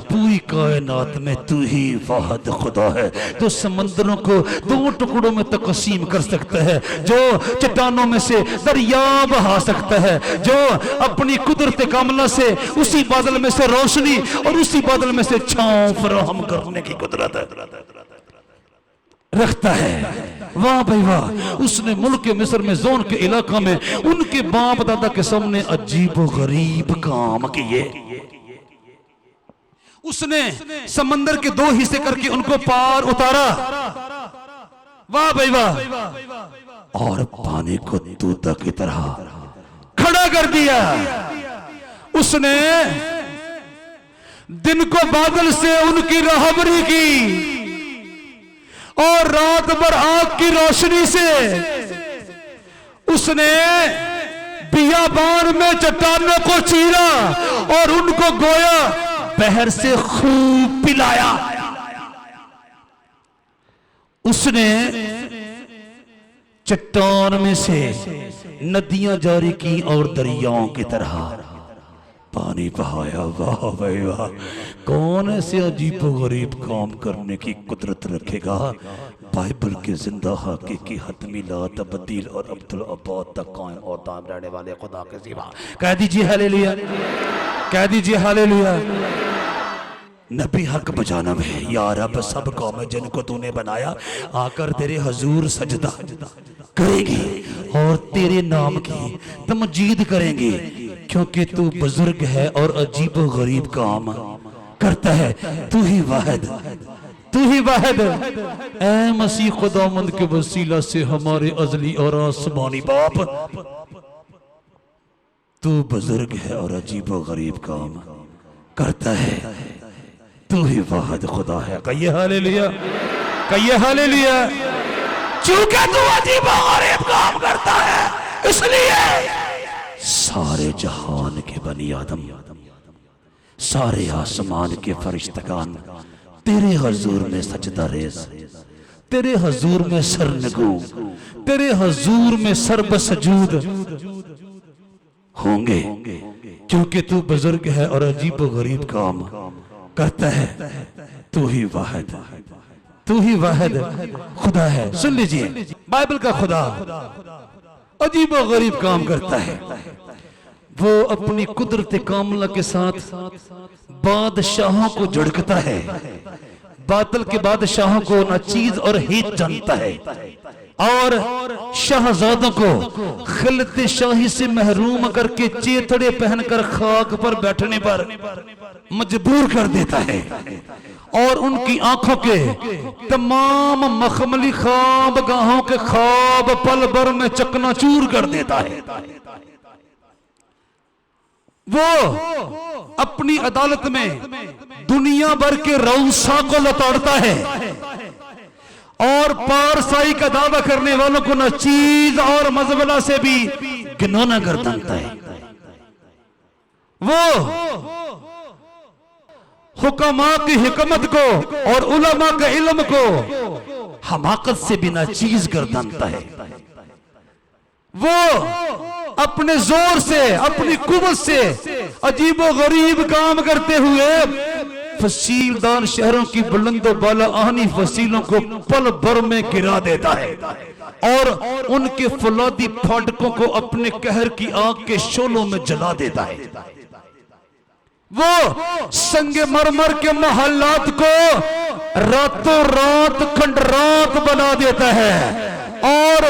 पूरी कायनात में तू ही वाहिद खुदा है। तो समंदरों को दो टुकड़ों में तकसीम कर सकता है, जो चट्टानों में से दरिया बहा सकता है, जो अपनी कुदरत कामला से उसी बादल में से रोशनी और उसी बादल में से छांव फराहम करने की कुदरत रखता है। वाह भाई वाह। उसने मुल्क मिस्र में जोन के इलाका में उनके बाप दादा के सामने अजीब गरीब काम किए। उसने समंदर के दो हिस्से करके उनको पार उतारा। वाह भाई वाह। और पानी को तूता की तरह खड़ा कर दिया। उसने दिन को बादल से उनकी राहबरी की और रात भर आग की रोशनी से उसने बियाबान में चट्टानों को चीरा और उनको गोया बहर से खूब पिलाया। उसने चट्टान में से नदियां जारी की और दरियाओं की तरह पानी बहाया। वाह भाई वाह। कौन ऐसे अजीब गरीब काम करने की कुदरत रखेगा? बाइबल के जिंदा हकीकी हतमी ला तब्दील और अब्दुल अब्बाद तक कायम और दायम रहने वाले खुदा के सिवा। कह दीजिए हालेलुया, कह दीजिए हालेलुया। नबी हक बजाना में या रब सब कौमें जिनको तूने बनाया आकर तेरे हजूर सजदा करेंगी और तेरे नाम की तमजीद करेंगी, क्योंकि तू बुजुर्ग है और अजीब गरीब काम करता है। तू ही वाहिद, तू ही वाहिद। ऐ मसीह खुदावंद के वसीला से हमारे अजली और आसमानी बाप, तू बुजुर्ग है और अजीब गरीब काम करता है। तू ही वाहिद खुदा है। कहिए हालेलुया, कहिए हालेलुया। चूंकि तू अजीब गरीब काम करता है, इसलिए सारे जहान के बनी आदम, सारे आसमान के फरिश्तगान तेरे हजूर में सजदा रेज़, तेरे हजूर में सरनगू, तेरे हजूर में सरबसजूद होंगे, क्योंकि तू बुजुर्ग है और अजीब गरीब काम करता है। तू ही वाहिद, तू ही वाहिद खुदा है। सुन लीजिए, बाइबल का खुदा अजीब गरीब काम करता है। वो अपनी कुदरत कामला के साथ बादशाहों को झड़कता है। बादल के बादशाहों को नाचीज और हित जानता है और शाहजादों को खिलत शाही से महरूम करके चेथड़े पहनकर खाक पर बैठने पर मजबूर कर देता है और उनकी आंखों के तमाम मखमली ख्वाब गाहों के ख्वाब पल भर में चकनाचूर कर देता है। वो अपनी अदालत में दुनिया भर के रऊसा को लताड़ता है और पारसाई का दावा करने वालों को नाचीज और मजबला से भी घिनौना कर देता है। वो हुक्मा की हिकमत को और उलमा के इल्म को हमाकत से बिना चीज कर देता है। वो अपने जोर से, अपनी कुव्वत से अजीबो गरीब काम करते हुए फसीलदार शहरों की बुलंदो बाला आहनी फसीलों को पल भर में गिरा देता है और उनके फौलादी फाटकों को अपने कहर की आग के शोलों में जला देता है। वो संगे मरमर के महल्लात को रातों रात खंडरात बना देता है और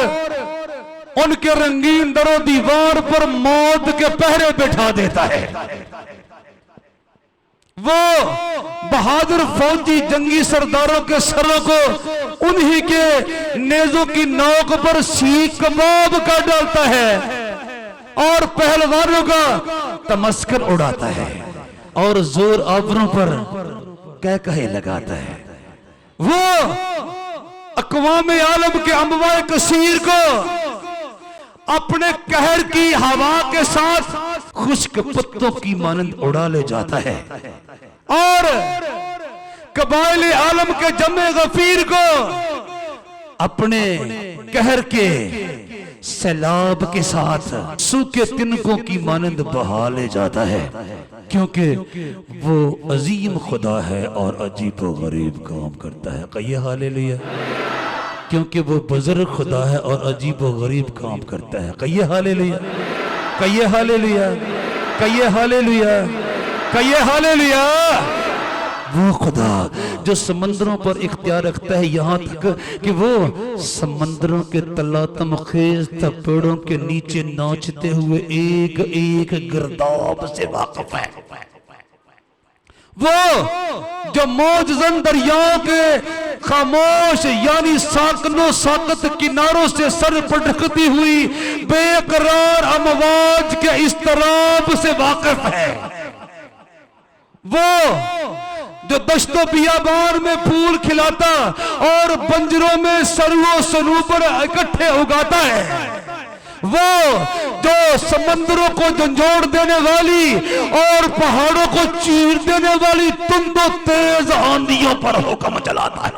उनके रंगीन दरो दीवार पर मौत के पहरे बिठा देता है। वो बहादुर फौजी जंगी सरदारों के सरों को उन्हीं के नेजों की नोक पर सीख कबाब कर डालता है और पहलवानों का तमस्कर उड़ाता है और जोर आबरों पर कह कहे लगाता है। वो अक़वाम आलम के अम्वाए कसीर को अपने कहर की हवा के साथ खुश्क पत्तों की मानंद उड़ा ले जाता है और कबाइल आलम के जमे गफीर को अपने कहर के सैलाब के साथ सूखे तिनकों की मानंद बहा ले जाता है, क्योंकि वो अजीम खुदा है और अजीब व गरीब काम करता है। कहिए हालेलुया। क्योंकि वो बुजुर्ग खुदा है और अजीब व गरीब काम करता है। कहिए हालेलुया, कहिए हालेलुया, कहिए हालेलुया, कहिए हालेलुया। वो खुदा जो समंदरों पर इख्तियार रखता है, यहाँ तक कि वो समंदरों के तलातम खेज पेड़ों के नीचे नाचते हुए एक एक गिरदाब से वाकिफ है। वो जो मौजजन दरियाओं के खामोश यानी साकनो साकत किनारों से सर पटकती हुई बेकरार अमवाज के इस्तराब से वाकिफ है। वो जो दश्तो बियाबान में फूल खिलाता और बंजरों में सरवो सरूपर इकट्ठे उगाता है। वो जो समंदरों को झंझोड़ देने वाली और पहाड़ों को चीर देने वाली तुंदो तेज आंधियों पर हुक्म चलाता है,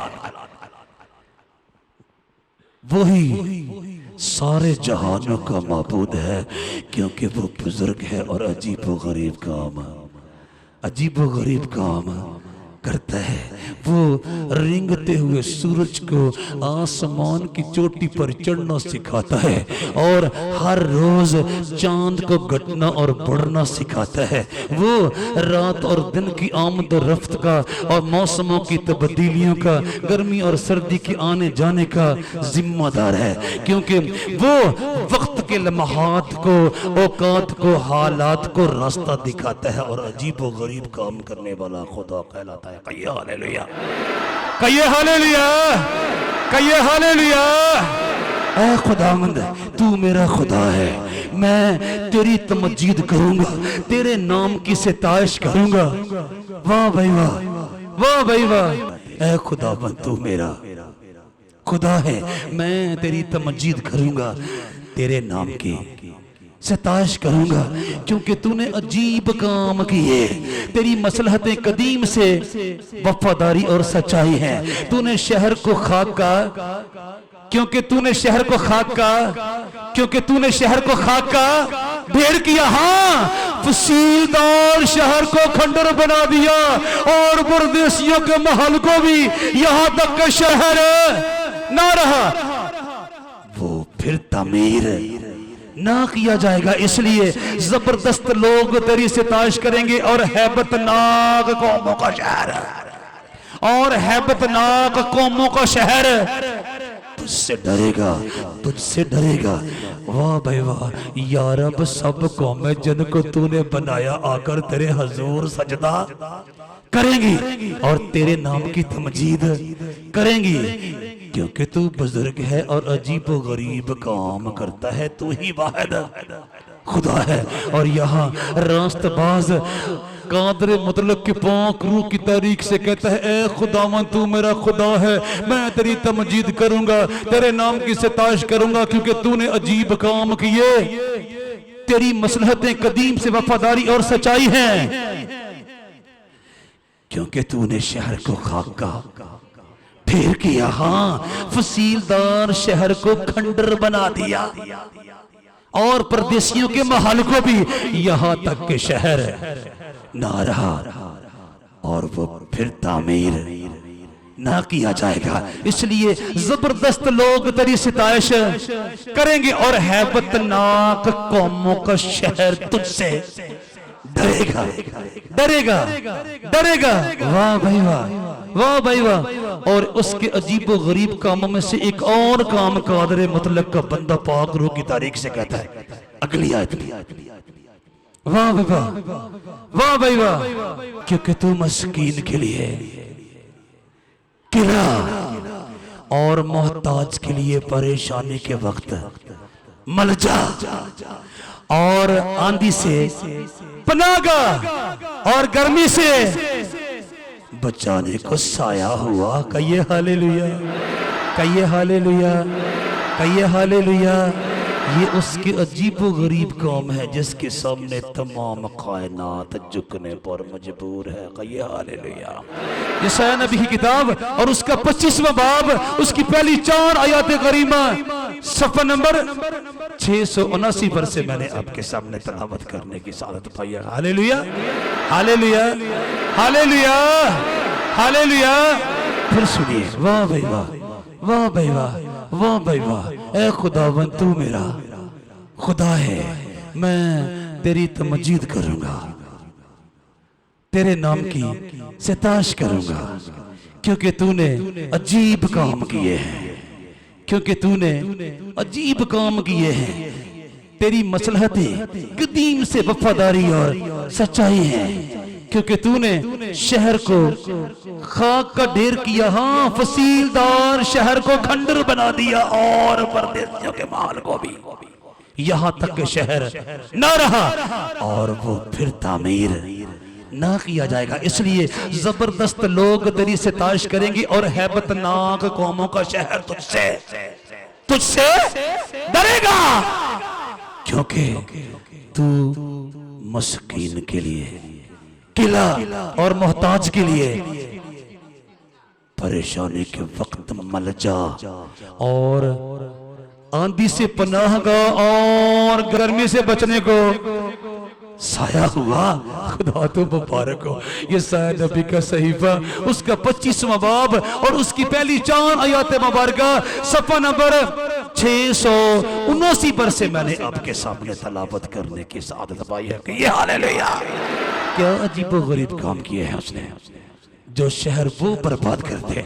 वही सारे जहानों का माबूद है, क्योंकि वो बुजुर्ग है और अजीब व गरीब काम, अजीब व गरीब काम करता है। वो रेंगते हुए सूरज को आसमान की चोटी पर चढ़ना सिखाता है और हर रोज चांद को घटना और बढ़ना सिखाता है। वो रात और दिन की आमद और रफ्त का और मौसमों की तब्दीलियों का, गर्मी और सर्दी के आने जाने का जिम्मेदार है, क्योंकि वो वक्त के लम्हात को, औकात को, हालात को रास्ता दिखाता है और अजीब व गरीब काम करने वाला खुदा कहलाता है। कहिए हालेलुया, कहिए हालेलुया, कहिए हालेलुया। ऐ खुदावंद, तू मेरा खुदा है, मैं तेरी तमजीद करूंगा, तेरे नाम की सिताइश करूंगा। वाह भाई वाह, वाह भाई वाह। ऐ खुदावंद, तू मेरा खुदा है, मैं तेरी तमजीद करूंगा, तेरे नाम की सताश करूंगा, क्योंकि तूने अजीब काम किए। तेरी मसलहतें कदीम से वफादारी और सच्चाई है। तूने शहर को खाक का, क्योंकि तूने शहर को खाक का, क्योंकि तूने शहर को खाक का ढेर किया। हाँ, फसीलदार शहर को खंडर बना दिया और परदेशियों के महल को भी यहाँ तक के शहर ना रहा, वो फिर तमीर ना किया जाएगा। इसलिए जबरदस्त लोग तेरी सिताइश करेंगे और हैबतनाक कौमों का शहर, और हैबतनाक कौमों का शहर तुझसे डरेगा, तुझसे डरेगा। वाह भाई वाह। या रब, सब कौमें जिनको तूने बनाया आकर तेरे हजूर सजदा करेंगी और तेरे नाम की तमजीद करेंगी, क्योंकि तू बुजुर्ग है और अजीब व गरीब काम करता है। तू ही वाहिद खुदा है। और यहाँ रास्तबाज कादर मुतलक के पाक रूह की तारीख से कहता है, ए खुदावन, तू मेरा खुदा है, मैं तेरी तमजीद करूंगा, तेरे नाम की सिताइश करूंगा, क्योंकि तूने अजीब काम किए। तेरी मसलहतें कदीम से वफादारी और सच्चाई हैं, क्योंकि तूने शहर को खाक का ढेर किया। हाँ, फसीलदार शहर को खंडर बना दिया और परदेशियों के महल को भी यहाँ तक के शहर ना रहा, और वो फिर तामीर ना किया जाएगा। इसलिए जबरदस्त लोग तेरी सिताइश करेंगे और हैबतनाक कौमों का शहर तुझसे डरेगा, डरेगा, डरेगा। वाह भाई वाह, वाह भाई वाह। और उसके अजीब व गरीब कामों में से एक और काम कादर मुतलक का बंदा पाक रूह की तारीख से कहता है, अगली आयत में। वाह भाई वाह, वाह भाई वाह। क्योंकि तू मस्कीन के लिए किला और मोहताज के लिए परेशानी के वक्त मलजा और आंधी से पनागा और गर्मी से बचाने को साया हुआ। कहिए हालेलुया, कहिए हालेलुया, कहिए हालेलुया, ये उसके अजीबो गरीब काम है जिसके सामने तमाम कायनात झुकने पर मजबूर है। कहिए हालेलुया। यशायाह नबी की किताब और उसका 25वां बाब, उसकी पहली 4 आयत करीमा, सफ़ा नंबर 679 पर से मैंने आपके सामने तलावत करने की सादत पाई है। Hallelujah hallelujah hallelujah hallelujah. फिर सुनिए, वाह भाई वाह, वाह भाई वाह, वाह भाई वाह। ऐ खुदावन तू मेरा खुदा है, मैं तेरी तमजीद करूंगा, तेरे नाम की सिताश करूंगा, क्योंकि तूने अजीब काम किए हैं, क्योंकि तूने अजीब काम किए हैं। तेरी मसलहतें कदीम से वफादारी और सच्चाई है, क्योंकि तूने शहर को खाक का ढेर किया, हाँ फसीलदार शहर को खंडर बना दिया, और परदेशियों के माल को भी, यहाँ तक के शहर न रहा और वो फिर तामीर ना किया जाएगा। इसलिए जबरदस्त लोग तेरी सितारिश करेंगे और हैबतनाक कौमों का शहर तुझसे तुझसे डरेगा, क्योंकि तू मस्कीन के लिए किला और मोहताज के लिए परेशानी के वक्त मलजा और आंधी से पनाहगा और गर्मी से बचने को साया हुआ। खुदा तो मुबारक हो। ये साया नबी का सहीफा, उसका 25वां बाब और उसकी पहली 4 आयत मुबारका, सफ़ा नंबर 679 पर से मैंने आपके सामने तलावत करने की सादत पाई है कि ये हालेलुया। क्या अजीब गरीब काम किए हैं उसने, जो शहर वो बर्बाद कर दे,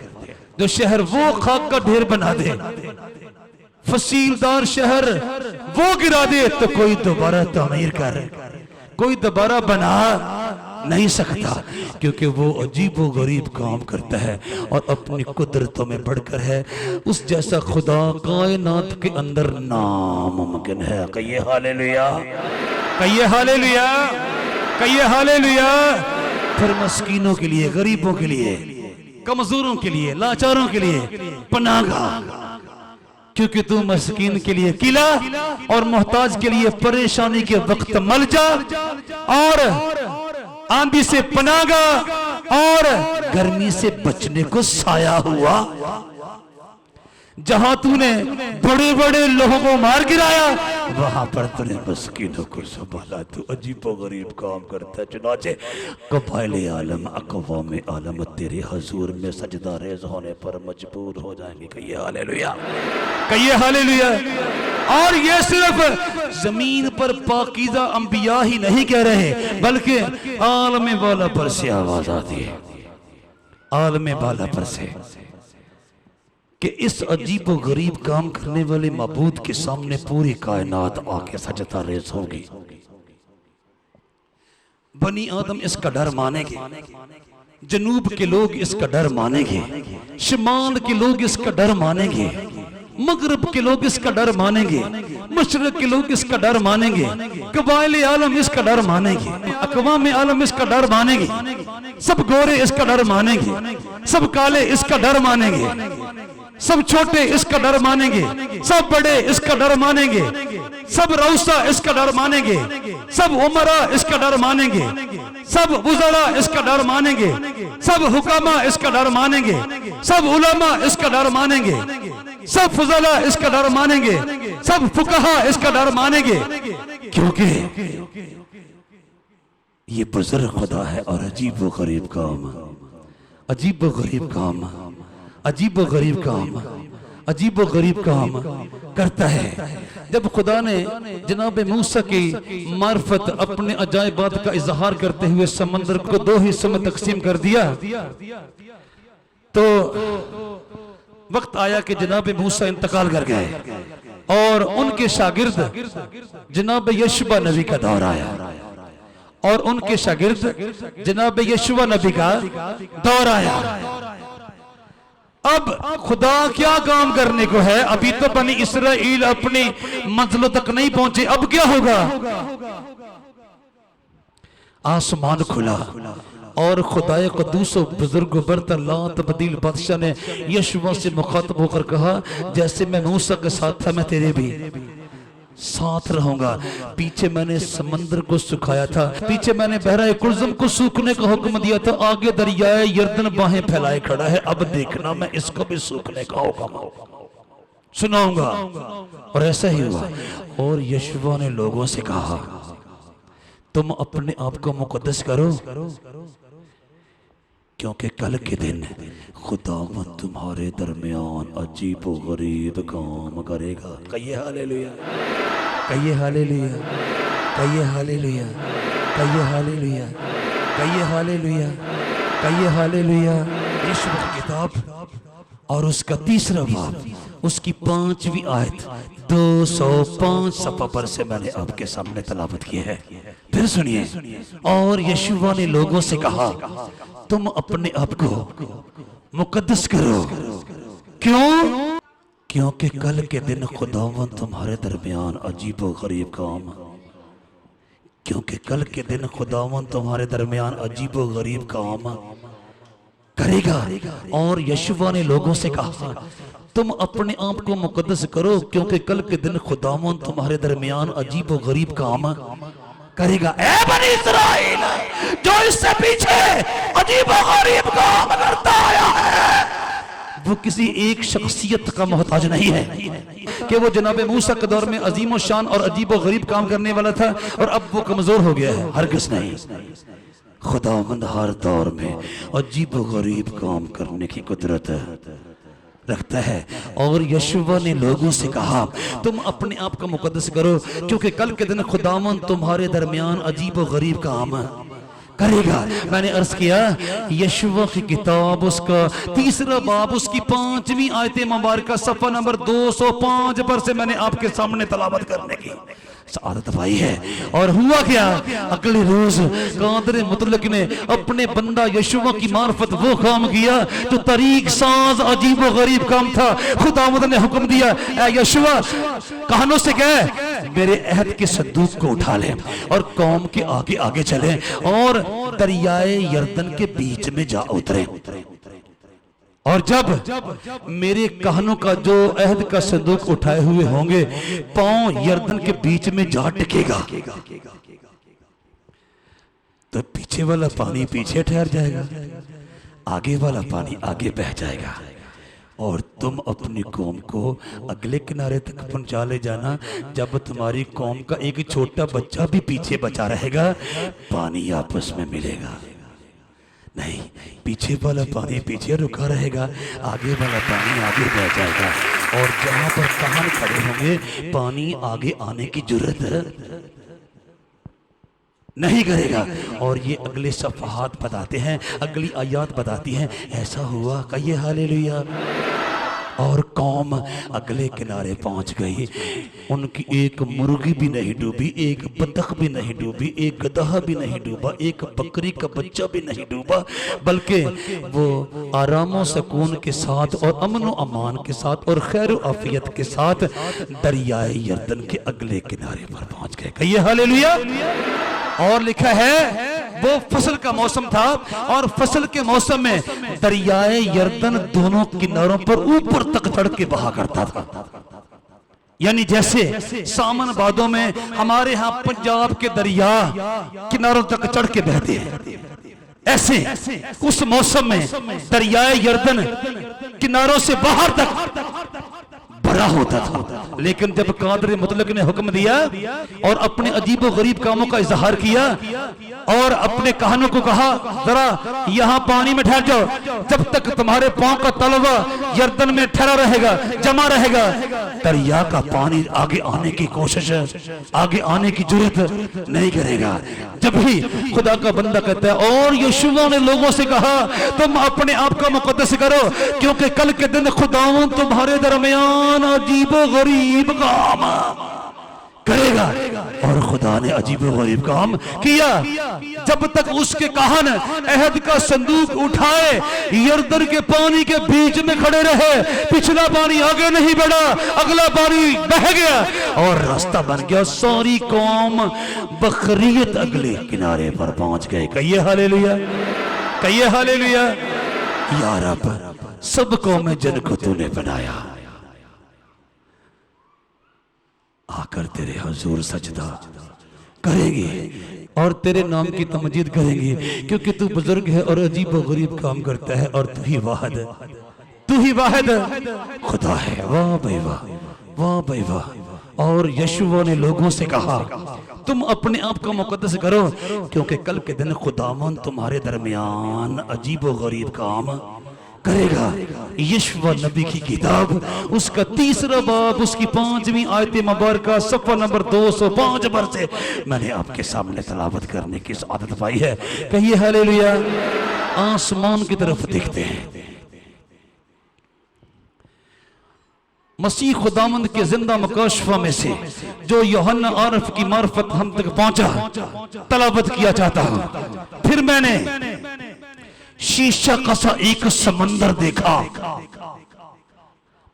जो शहर वो खाक का ढेर बना दे, फसीलदार शहर वो गिरा दे, तो कोई दोबारा तामीर कर, कोई दोबारा बना नहीं सकता, क्योंकि वो अजीबो गरीब काम करता है और अपनी कुदरतों में बढ़कर है। उस जैसा खुदा कायनात के अंदर नामुमकिन है। कहिए हालेलुया, कहिए हालेलुया, कहिए हालेलुया। फिर मस्कीनों के लिए, गरीबों के लिए, कमजोरों के लिए, लाचारों के लिए पनाहगाह, क्योंकि तू मस्कीन के लिए किला और मोहताज के लिए परेशानी के वक्त मलजा और आंधी से पनाहगाह और गर्मी से बचने को साया हुआ। जहां तूने बड़े बड़े लोगों को मार गिराया, वहां पर तूने मस्कीनों को संभाला। तू अजीबो गरीब काम करता है। चुनाचे कबाइले आलम, अक़वाम आलम तेरे हजूर में सजदा रेज होने पर मजबूर हो जाएंगे। कहिए हालेलुया, कहिए हालेलुया। और ये सिर्फ जमीन पर पाकीज़ा अंबिया ही नहीं कह रहे, बल्कि आलम वाला पर से आवाज आती है, आलम वाला पर से, कि इस अजीब व गरीब काम करने वाले माबूद के सामने पूरी कायनात आके सजदा रेज़ होगी। बनी आदम इसका डर मानेंगे, जनूब के लोग इसका डर मानेंगे, शिमाल के लोग इसका डर मानेंगे, मगरब के लोग इसका डर मानेंगे, मशरक के लोग इसका डर मानेंगे, कबाइले आलम इसका डर मानेंगे, अक़वाम आलम इसका डर मानेंगे, सब गोरे इसका डर मानेंगे, सब काले इसका डर मानेंगे, सब छोटे इसका डर मानेंगे, सब बड़े इसका डर मानेंगे, सब रऊसा इसका डर मानेंगे, सब उमरा इसका डर मानेंगे, सब बुज़रा इसका डर मानेंगे, सब हुकामा इसका डर मानेंगे, सब उलमा इसका डर मानेंगे, सब फुज़ला इसका डर मानेंगे, सब फुक़हा इसका डर मानेंगे, क्योंकि ये बुज़ुर्ग खुदा है और अजीब व गरीब काम, अजीब व गरीब काम, अजीब व गरीब काम, अजीब व गरीब काम करता है। जब खुदा ने जनाब मूसा की मार्फत अपने अजायबात का इजहार करते हुए समंदर को 2 हिस्सों में तकसीम कर दिया, तो वक्त आया कि जनाब मूसा इंतकाल कर गए और उनके शागिर्द जनाब यशुआ नबी का दौर आया और उनके शागिर्द जनाब यशुआ नबी का दौर आया। अब खुदा क्या काम करने को है, अभी तो बनी इसराइल अपनी मंजिलों तक नहीं पहुंचे, अब क्या होगा? आसमान खुला और खुदाए क़ुद्दूस बुजुर्ग बरतर ला तब्दील बादशाह ने यशुआ से मुखातब होकर कहा, जैसे मैं मूसा के साथ था मैं तेरे भी साथ रहूंगा। पीछे मैंने समंदर को सुखाया था, पीछे मैंने बहरा कुलज़म को सूखने का हुक्म दिया था, आगे दरियाए यर्दन बाहें फैलाए खड़ा है। अब देखना मैं इसको भी सूखने का हुक्म सुनाऊंगा। और ऐसा ही हुआ। और यशुआ ने लोगों से कहा, तुम अपने आप को मुकद्दस करो, क्योंकि कल के दिन खुदावंद तुम्हारे दरमियान अजीब व गरीब काम करेगा। कहिए हालेलुया, कहिए हालेलुया, कहिए हालेलुया, कहिए हालेलुया, कहिए हालेलुया, कहिए हालेलुया। यीशु की किताब और उसका 3रा बाब, उसकी 5वीं आयत 205 सफ़ा पर से मैंने आपके सामने तलावत की है। फिर सुनिए। और यशुआ ने लोगों से कहा, तुम अपने आप को मुकद्दस करो, क्यों? क्योंकि कल के दिन खुदावंद तुम्हारे दरमियान अजीब व गरीब काम, क्योंकि कल के दिन खुदावंद तुम्हारे दरमियान अजीब व गरीब काम करेगा। और यशुआ ने लोगों से कहा, तुम अपने आप को मुकद्दस करो, क्योंकि कल के दिन खुदावंद तुम्हारे दरमियान अजीब व गरीब काम करेगा। ऐ बनी इस्राएल, जो इससे पीछे अजीब व गरीब काम करता आया है, वो किसी एक शख्सियत का मोहताज नहीं है कि वो जनाब मूसा के दौर में अजीम व शान और अजीब व गरीब काम करने वाला था और अब वो कमजोर हो गया है। हरगिज़ नहीं। खुदावंद हर दौर में अजीब व गरीब काम करने की कुदरत रखता है। और यशुआ ने लोगों से कहा, तुम अपने आप को मुकद्दस करो, क्योंकि कल के दिन खुदावंद तुम्हारे दरमियान अजीब व गरीब काम करेगा। मैंने अर्ज किया, यशुआ की किताब उसका 3रा बाब, उसकी 5वीं आयत मुबारक, सफ़ा नंबर 205 पर से मैंने आपके सामने तलावत करने की सआदत पाई है। और हुआ क्या, अगले रोज कादर मुतलक ने अपने बंदा यशुआ की मार्फत वो काम किया जो तरीक साज अजीब व गरीब काम था। खुदावंद ने हुक्म दिया, ऐ यशुआ, कहनों से कह मेरे अहद के संदूक को उठा ले और कौम के आगे आगे चले और दरियाए यर्दन के बीच में जा उतरे। और जब मेरे कहनों का जो अहद का संदूक उठाए हुए होंगे, पांव यर्दन के बीच में जा टिकेगा, तो पीछे वाला पानी पीछे ठहर जाएगा, आगे वाला पानी आगे बह जाएगा। और तुम अपनी कौम को अगले किनारे तक पहुंचा ले जाना। जब तुम्हारी कौम का एक छोटा बच्चा भी पीछे बचा रहेगा, पानी आपस में मिलेगा नहीं, पीछे वाला पानी पीछे रुका रहेगा, आगे वाला पानी आगे बह जाएगा। और जहां पर कान खड़े होंगे, पानी आगे आने की जरूरत नहीं करेगा। और ये अगले सफ़हात बताते हैं, अगली आयत बताती हैं, ऐसा हुआ। कहिए हालेलुया। और कौम अगले किनारे पहुंच गई। उनकी एक मुर्गी भी नहीं डूबी, एक बतख भी नहीं डूबी, एक गधा भी नहीं डूबा, एक बकरी का बच्चा भी नहीं डूबा, बल्कि वो आराम सुकून के साथ और अमन व अमान के साथ और खैर व आफियत के साथ दरियाए यर्दन के अगले किनारे पर पहुंच गए। कहिए हालेलुया। और लिखा है, वो फसल का मौसम था और फसल के मौसम में दरियाए यर्दन दोनों किनारों पर ऊपर तक चढ़ के बहा करता था। यानी जैसे सामन बादों में हमारे यहाँ पंजाब के दरिया किनारों तक चढ़ के बहते हैं, ऐसे उस मौसम में दरियाए यर्दन किनारों से बाहर तक भरा होता था। लेकिन जब कादर मुतलक ने हुक्म दिया और अपने अजीब व गरीब कामों का इजहार किया और अपने कहनों को कहा, जरा यहाँ पानी में ठहर जाओ, जब तक तुम्हारे पांव का तलवा यर्दन में ठहरा रहेगा, जमा रहेगा, दरिया का पानी आगे आने की कोशिश, आगे आने की जरूरत नहीं करेगा। जब भी खुदा का बंदा कहता है, और यशुआ ने लोगों से कहा, तुम अपने आप को मुकद्दस करो, क्योंकि कल के दिन खुदावंद तुम्हारे दरमियान अजीब गरीब काम करेगा। और खुदा ने अजीब गरीब काम किया। जब तक उसके कहन अहद का संदूक उठाए यर्दन के पानी के बीच में खड़े रहे, पिछला पानी आगे नहीं बढ़ा, अगला पानी बह गया और रास्ता बन गया। सारी कौम बखरियत अगले किनारे पर पहुंच गए। कहिए हालेलुया, कहिए हालेलुया। या रब, सब कौमें जिनको तूने बनाया आकर तेरे हुजूर सजदा करेंगे और तेरे नाम की तमजीद करेंगे, क्योंकि तू बुजुर्ग है और अजीब व गरीब काम करता है और तू ही वाहिद खुदा है। वाह भाई वाह, वाह भाई वाह। और यशुआ ने लोगों से कहा तुम अपने आप को मुकद्दस करो, क्योंकि कल के दिन खुदावन तुम्हारे दरमियान अजीब व गरीब काम करेगा। यशुआ नबी की किताब उसका 3रा बाब उसकी 5वीं आयत मुबारक सफ़ा नंबर 205 पर से मैंने आपके सामने तलावत करने की आदत पाई है। कहिए हालेलुया। आसमान की तरफ देखते हैं, मसीह खुदावंद के जिंदा मुकाशफा में से जो यूहन्ना आरफ की मार्फत हम तक पहुंचा, तलावत किया चाहता हूं। फिर मैंने शीशा का सा एक समंदर देखा,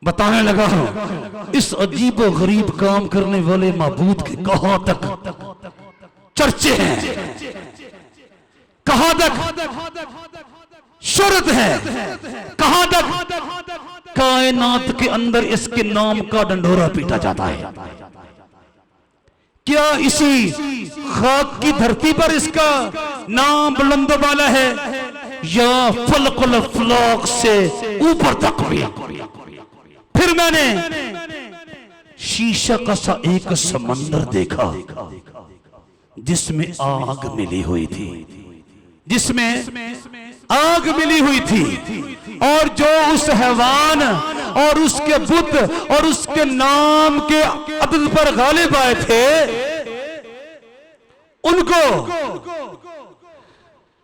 बताने लगा हूं इस अजीब व गरीब काम करने वाले माबूद के कहां तक चर्चे हैं, कहां तक शोहरत है, कहां तक कायनात के अंदर इसके नाम का डंडोरा पीटा जाता है। क्या इसी खाक की धरती पर इसका नाम बुलंद वाला है या फलकुल अफलाक से ऊपर तक भी? फिर मैंने शीशा का सा एक समंदर देखा जिसमें आग मिली हुई थी, जिसमें आग मिली हुई थी, और जो उस हैवान और उसके बुत और उसके नाम के अदद पर गालिब आए थे, उनको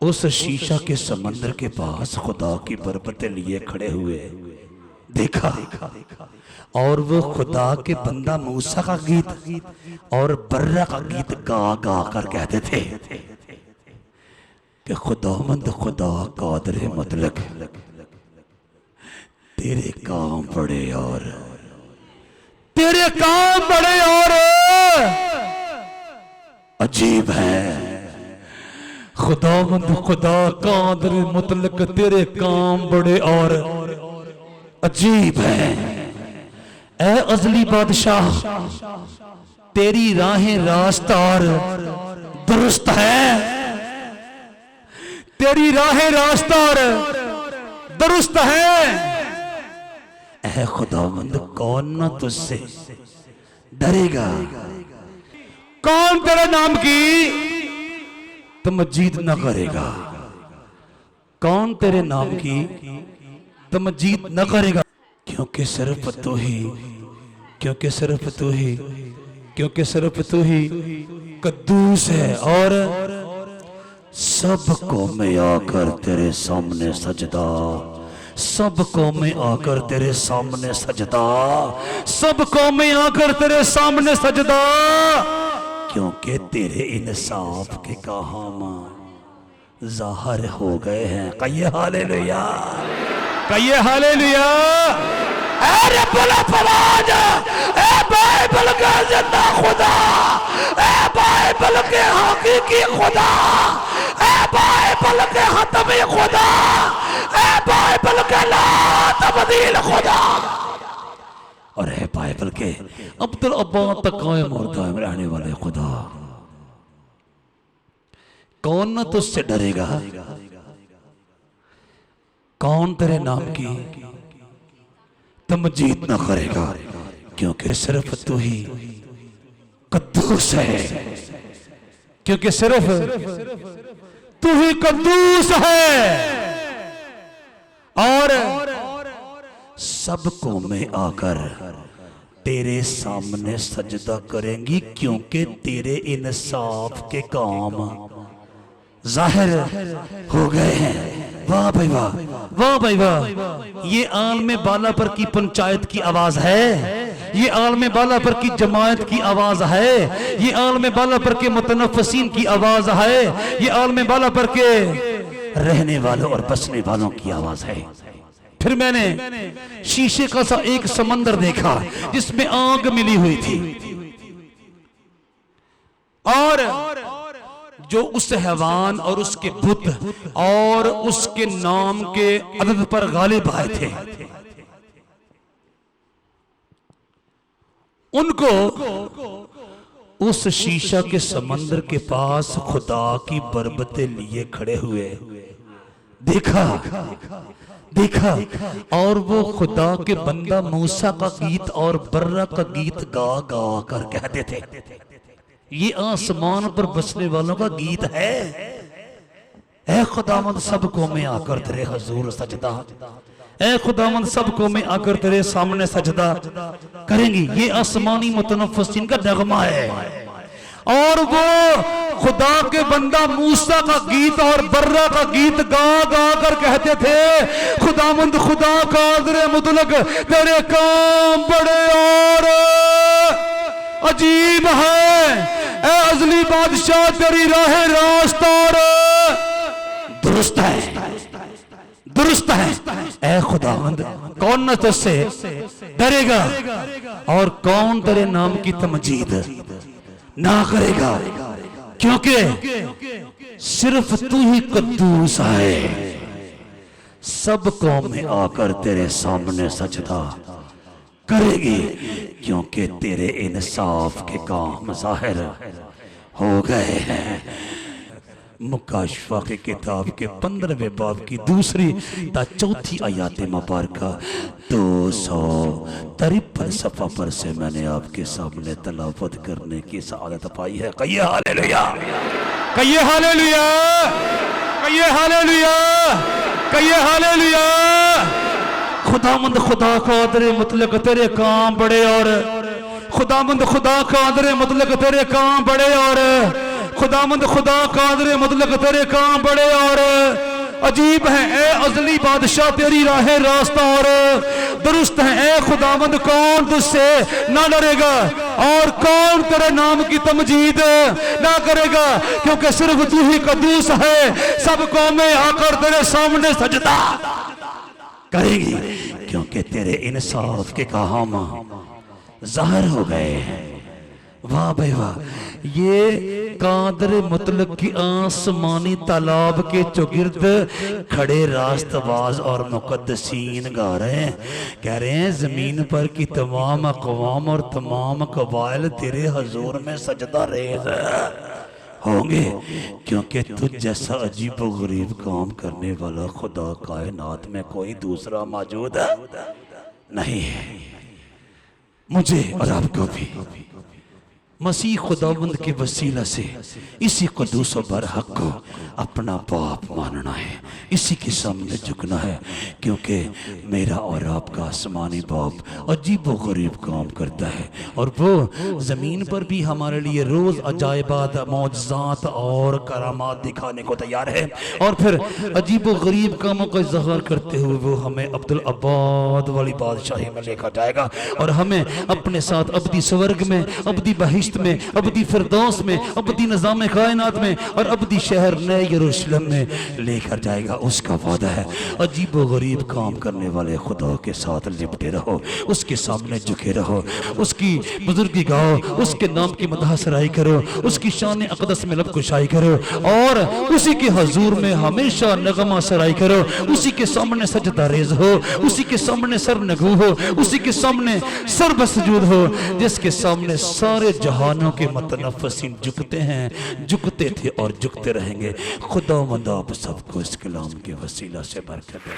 उस शीशा के समंदर के पास खुदा की बरबतें लिए खड़े हुए देखा। और वो खुदा के बंदा मूसा का गीत और बर्रा का गीत गा गा कर कहते थे कि खुदावंद खुदा कादर मुतलक तेरे काम बड़े और तेरे काम बड़े और अजीब है। खुदावंद खुदा कादर मुतलक तेरे काम बड़े और अजीब है। ऐ अजली बादशाह तेरी राहें रास्तार दुरुस्त है, तेरी राहें रास्तार दुरुस्त है। ऐ खुदावंद कौन ना तुझसे डरेगा, कौन तेरे नाम की तमजीद न करेगा, कौन तेरे नाम की तमजीद न करेगा, क्योंकि सिर्फ तू ही, क्योंकि सिर्फ तू ही, क्योंकि सिर्फ तू ही कद्दूस है। और सबको मैं आकर तेरे सामने सजदा, सबको मैं आकर तेरे सामने सजदा, सबको मैं आकर तेरे सामने सजदा, क्योंकि तेरे इंसाफ के काम ज़ाहिर हो गए हैं। कहिए हालेलुया, कहिए हालेलुया। ऐ रब्बुल फलाज, ऐ बाइबल का जिंदा खुदा, ऐ बाइबल के हकीकी खुदा, ऐ बाइबल के हतमी खुदा, ऐ बाइबल के ला तब्दील खुदा, और है बाइबल के अब्दुल अब्बाद तक कायम और कायम रहने वाले खुदा। कौन न तुझसे डरेगा, कौन तेरे नाम की तमजीद न करेगा, क्योंकि सिर्फ तू ही कद्दूस है, क्योंकि सिर्फ तू ही कद्दूस है। और सबको मैं आकर तेरे सामने सजदा करेंगी, क्योंकि तेरे इंसाफ के काम जाहिर हो गए हैं। वाह भाई वाह, वाह भाई वाह। ये आलम बाला पर की पंचायत की आवाज है, ये आलम बाला पर की जमायत की आवाज है, ये आलम बाला पर के मुतनफ़्फ़िसीन की आवाज है, ये आलम बाला पर के रहने वालों और बसने वालों की आवाज है। फिर मैंने शीशे का सा एक समंदर देखा जिसमें आग मिली हुई थी, और जो उस हैवान और उसके बुत और उसके नाम के अदद पर गालिब आए थे, उनको उस शीशा के समंदर के पास खुदा की बरबते लिए खड़े हुए देखा देखा और वो खुदा के बंदा मूसा का गीत और बर्रा का गीत गा गा कर कहते थे, ये आसमान पर बसने वालों का गीत है। ऐ खुदावंद सबको में आकर तेरे हुजूर सजदा, ऐ खुदावंद सबको में आकर तेरे सामने सजदा करेंगी। ये आसमानी मुतनफ्फिसीन का नगमा है। और वो खुदा के बंदा मूसा का गीत और बर्रा का गीत गा गा कर कहते थे, खुदावंद खुदा कादिर मुतलक तेरे काम बड़े और अजीब है। ऐ अजली बादशाह तेरी राह रास्त और दुरुस्त है, दुरुस्त है। ऐ खुदावंद कौन न तुझसे डरेगा और कौन तेरे नाम की तमजीद ना करेगा, क्योंकि सिर्फ तू ही कद्दूस है। सब कौमें आकर तेरे सामने सजदा करेगी, क्योंकि तेरे इंसाफ के काम जाहिर हो गए हैं। मुकाशफा के किताब के 15वें बाब की दूसरी ता चौथी आयत मुबारका 253 सफ़ा पर से मैंने आपके सामने तलावत करने की सआदत पाई है। कहिए हालेलुया, कहिए हालेलुया, कहिए हालेलुया, कहिए हालेलुया। खुदावंद खुदा कादिर मुतलक तेरे काम बड़े और खुदावंद खुदा कादिर मुतलक तेरे काम बड़े और खुदावंद खुदा कादिर मुतलक तेरे काम बड़े और अजीब है। ए अजली बादशाह तेरी राह रास्ता और दुरुस्त है। ए खुदावंद कौन तुझसे ना डरेगा और कौन तेरे नाम की तमजीद ना करेगा, क्योंकि सिर्फ तू ही कद्दूस है। सब कौमें आकर तेरे सामने सजदा करेगी, क्योंकि तेरे इंसाफ के काम जाहिर हो गए हैं। वाह भाई वाह। ये कादिर मुतलक की आसमानी तालाब के चौगिर्द खड़े रास्तबाज और मुकद्दसीन गा रहे हैं, कह रहे हैं जमीन पर की तमाम अक़वाम और तमाम कबाइल तेरे हुजूर में सजदा रेज़ होंगे, क्योंकि तुझ जैसा अजीब व गरीब काम करने वाला खुदा कायनात में कोई दूसरा मौजूद नहीं है। मुझे और आपको भी मसीह खुदावंद के वसीला से इसी कदूस बरहक को अपना बाप मानना है, इसी के सामने झुकना है, क्योंकि मेरा और आपका आसमानी बाप अजीब व गरीब काम करता है और वो ज़मीन पर भी हमारे लिए रोज़ अजायबात मौजज़ात और करामात दिखाने को तैयार है। और फिर अजीब व गरीब कामों का इज़हार करते हुए वो हमें अब्दुल अब्बाद वाली बादशाही में लेकर जाएगा और हमें अपने साथ अब्दी स्वर्ग में, अब्दी बहिश्त में, अब्दी फिरदौस में, अब्दी निज़ाम कायनात में और अब्दी शहर नए यरूशलेम में लेकर जाएगा। उसका वादा है। अजीब व गरीब काम करने वाले खुदा के साथ लिपटे रहो, उसके सामने झुके रहो, उसकी बुजुर्गी गाओ, उसके नाम की मदह सराई करो, उसकी शान अक़दस में लब कुशाई करो और उसी के हुजूर में हमेशा नगमा सराई करो, उसी के सामने सजदा रेज़ हो, उसी के सामने सर नगू हो, उसी के सामने सर बसजूद हो, जिसके सामने सारे जहानों के मुतनफ्फिसीन झुकते हैं, झुकते थे और झुकते रहेंगे। खुदावंद आप सबको इस कलाम के वसीला से बरकत दे।